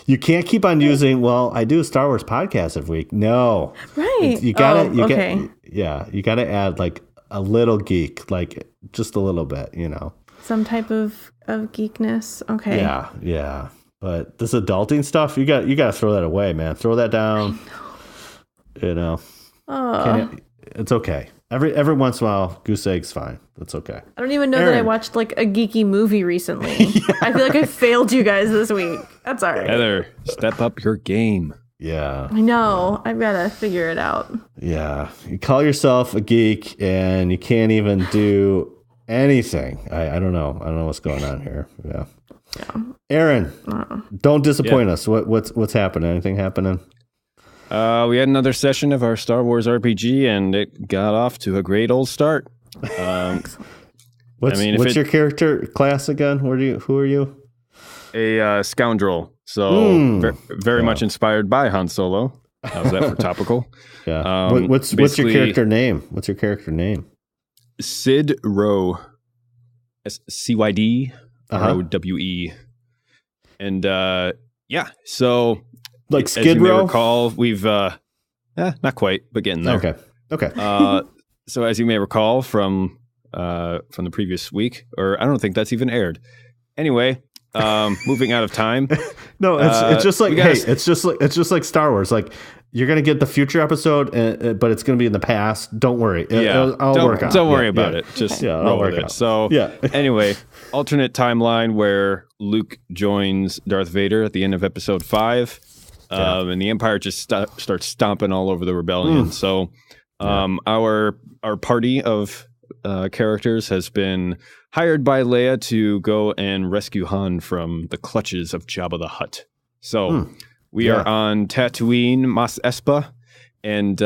You can't keep on using. Well, I do a Star Wars podcast every week. No, right? You gotta. Okay. You gotta add like a little geek, like just a little bit. Some type of geekness. Okay. Yeah. But this adulting stuff, you got to throw that away, man. Throw that down. It's okay. Every once in a while, goose egg's fine. That's okay. I don't even know that I watched like a geeky movie recently. I feel like I failed you guys this week. That's all right. Heather, step up your game. Yeah. I know. I've got to figure it out. Yeah. You call yourself a geek and you can't even do anything. I don't know. I don't know what's going on here. Yeah. Aaron, don't disappoint us. What's happening? Anything happening? We had another session of our Star Wars RPG, and it got off to a great old start. What's your character class again? Who are you? A scoundrel. So very much inspired by Han Solo. How's that for topical? Yeah. What's your character name? What's your character name? Sid Rowe. SCYD ROWE. And so like as Skid you may Row? recall, we've not quite, but getting there. Okay. So as you may recall from the previous week, or I don't think that's even aired. Anyway, moving out of time. No, it's just like it's just like Star Wars. Like you're gonna get the future episode, but it's gonna be in the past. Don't worry. I'll work out. Don't worry about it. Just roll with it. So anyway, alternate timeline where Luke joins Darth Vader at the end of episode 5, and the Empire just starts stomping all over the rebellion. So our party of characters has been hired by Leia to go and rescue Han from the clutches of Jabba the Hutt. So we are on Tatooine, Mos Espa, and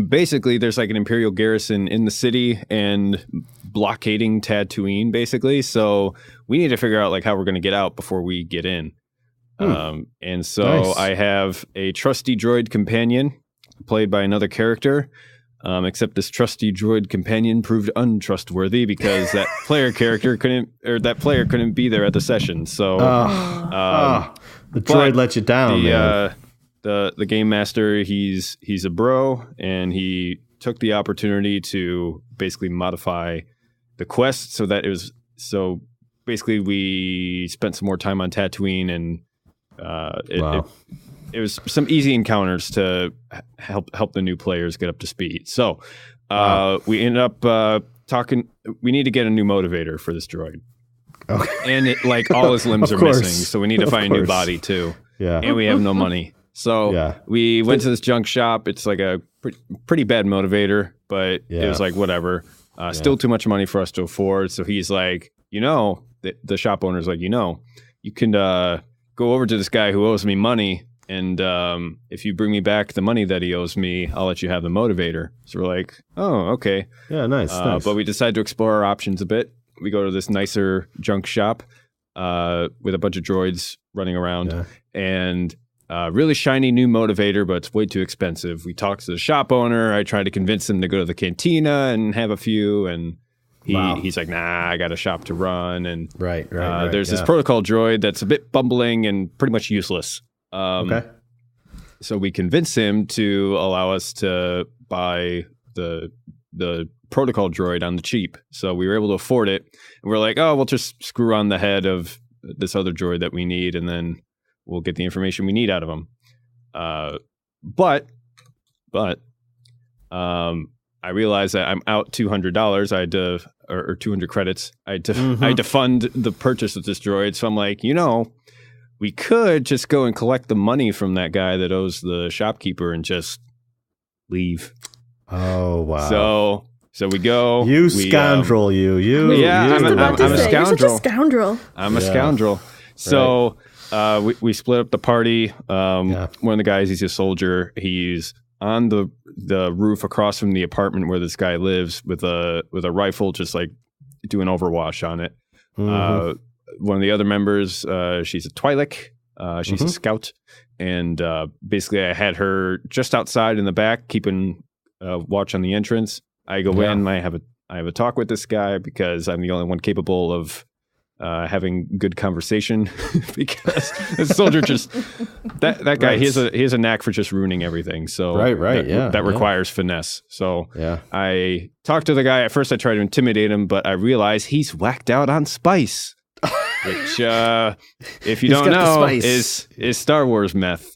basically there's like an Imperial garrison in the city and blockading Tatooine, basically. So we need to figure out like how we're going to get out before we get in. And so I have a trusty droid companion played by another character. Except this trusty droid companion proved untrustworthy because that player couldn't be there at the session. So the droid let you down. The game master, he's a bro, and he took the opportunity to basically modify the quest so that it was basically we spent some more time on Tatooine, and it was some easy encounters to help the new players get up to speed. So we ended up talking. We need to get a new motivator for this droid. Okay. And all his limbs are missing, so we need to find a new body too. Yeah. And we have no money. So we went to this junk shop. It's like a pretty bad motivator, but it was like whatever. Still too much money for us to afford. So he's like, the shop owner's like, you can go over to this guy who owes me money. And if you bring me back the money that he owes me, I'll let you have the motivator. So we're like, oh, okay. Yeah, nice. But we decided to explore our options a bit. We go to this nicer junk shop with a bunch of droids running around and really shiny new motivator, but it's way too expensive. We talked to the shop owner. I tried to convince him to go to the cantina and have a few, and he's like, nah, I got a shop to run. And right, there's this protocol droid that's a bit bumbling and pretty much useless. So we convinced him to allow us to buy the protocol droid on the cheap. So we were able to afford it. And we're like, oh, we'll just screw on the head of this other droid that we need, and then we'll get the information we need out of him. But I realized that I'm out $200. I had to, or 200 credits. I had to fund the purchase of this droid. So I'm like, we could just go and collect the money from that guy that owes the shopkeeper and just leave. Oh, wow. So we go. You scoundrel, you. I'm a scoundrel. You're such a scoundrel. I'm a scoundrel. So we split up the party. One of the guys, he's a soldier. He's on the roof across from the apartment where this guy lives with a rifle, just like doing Overwatch on it. One of the other members, she's a Twi'lek. She's a scout. And basically I had her just outside in the back, keeping watch on the entrance. I go in, I have a talk with this guy because I'm the only one capable of having good conversation because the soldier just that guy he has a knack for just ruining everything. So that requires finesse. So I talked to the guy. At first I tried to intimidate him, but I realized he's whacked out on spice. Which, if you don't know, is Star Wars meth.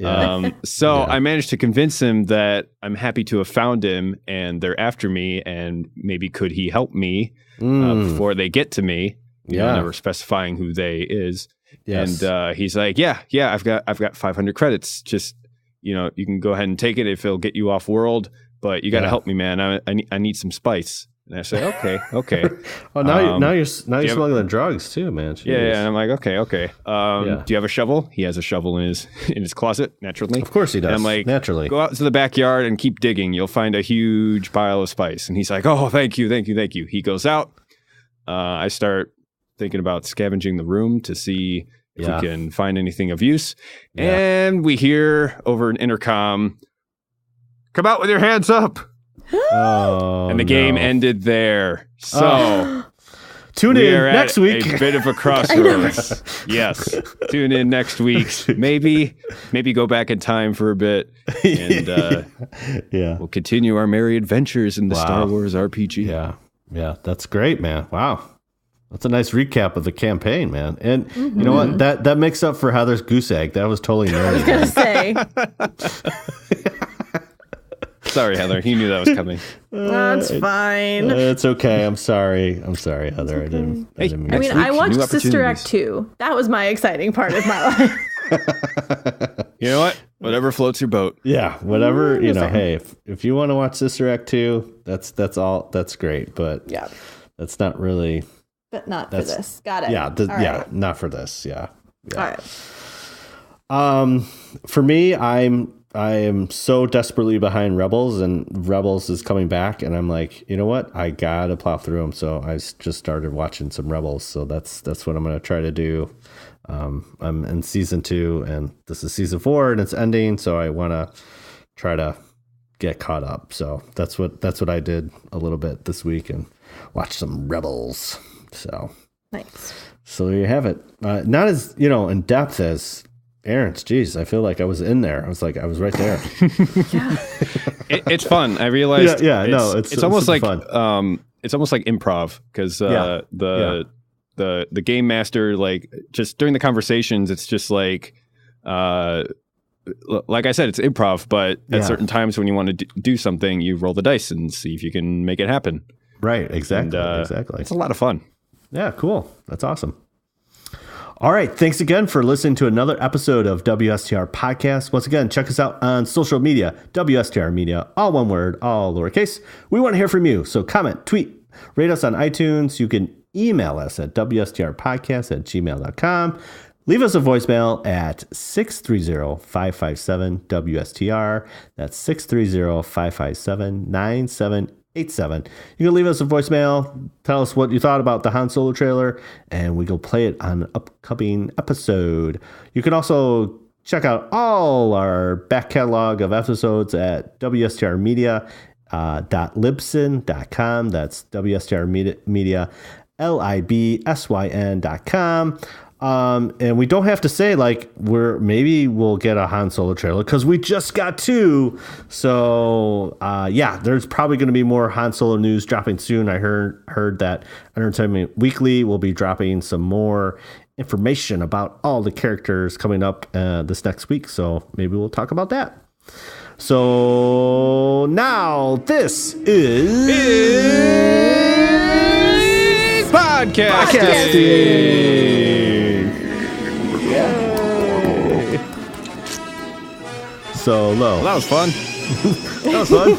I managed to convince him that I'm happy to have found him and they're after me, and maybe could he help me before they get to me? Never specifying who they is. Yes. And he's like, yeah, I've got 500 credits. Just you can go ahead and take it if it'll get you off world. But you got to help me, man. I need some spice. And I say, okay. Oh, now you're smuggling drugs too, man. Jeez. Yeah, and I'm like, okay. Do you have a shovel? He has a shovel in his closet, naturally. Of course he does. And I'm like, naturally. Go out to the backyard and keep digging. You'll find a huge pile of spice. And he's like, oh, thank you. He goes out. I start thinking about scavenging the room to see if we can find anything of use. Yeah. And we hear over an intercom, come out with your hands up. Oh, and the game ended there. So tune in next week. A bit of a crossroads. Yes. Tune in next week. Maybe go back in time for a bit. And we'll continue our merry adventures in the Star Wars RPG. Yeah, that's great, man. Wow. That's a nice recap of the campaign, man. And you know what? That makes up for Heather's goose egg. That was totally nerdy. I was going to say. Sorry, Heather. He knew that was coming. That's fine. It's okay. I'm sorry, Heather. Okay. I didn't mean I mean, I watched Sister Act 2. That was my exciting part of my life. You know what? Whatever floats your boat. Yeah, whatever. Hey, if you want to watch Sister Act 2, that's all. That's great. But that's not really. But not for this. Got it. Yeah, not for this. Yeah. All right. For me, I am so desperately behind Rebels, and Rebels is coming back, and I'm like, you know what? I gotta plow through them. So I just started watching some Rebels. So that's what I'm gonna try to do. I'm in season 2, and this is season 4, and it's ending. So I want to try to get caught up. So that's what I did a little bit this week, and watch some Rebels. So nice. So there you have it. Not as in depth as Aaron's. Jeez, I feel like I was in there. I was right there. Yeah. It's fun. I realized. It's almost like fun. It's almost like improv because the game master, like, just during the conversations, it's just like I said, it's improv. But at certain times when you want to do something, you roll the dice and see if you can make it happen. Right. Exactly. Exactly. It's a lot of fun. Yeah. Cool. That's awesome. All right. Thanks again for listening to another episode of WSTR Podcast. Once again, check us out on social media, WSTR Media, all one word, all lowercase. We want to hear from you. So comment, tweet, rate us on iTunes. You can email us at wstrpodcast@gmail.com. Leave us a voicemail at 630-557-WSTR. That's 630-557-9787. You can leave us a voicemail. Tell us what you thought about the Han Solo trailer, and we will play it on an upcoming episode. You can also check out all our back catalog of episodes at wstrmedia.libsyn.com. That's WSTR Libsyn.com. And we don't have to say maybe we'll get a Han Solo trailer because we just got 2. So there's probably going to be more Han Solo news dropping soon. I heard that Entertainment Weekly will be dropping some more information about all the characters coming up this next week. So maybe we'll talk about that. So now this is podcasting. So low. Well, that was fun. That was fun.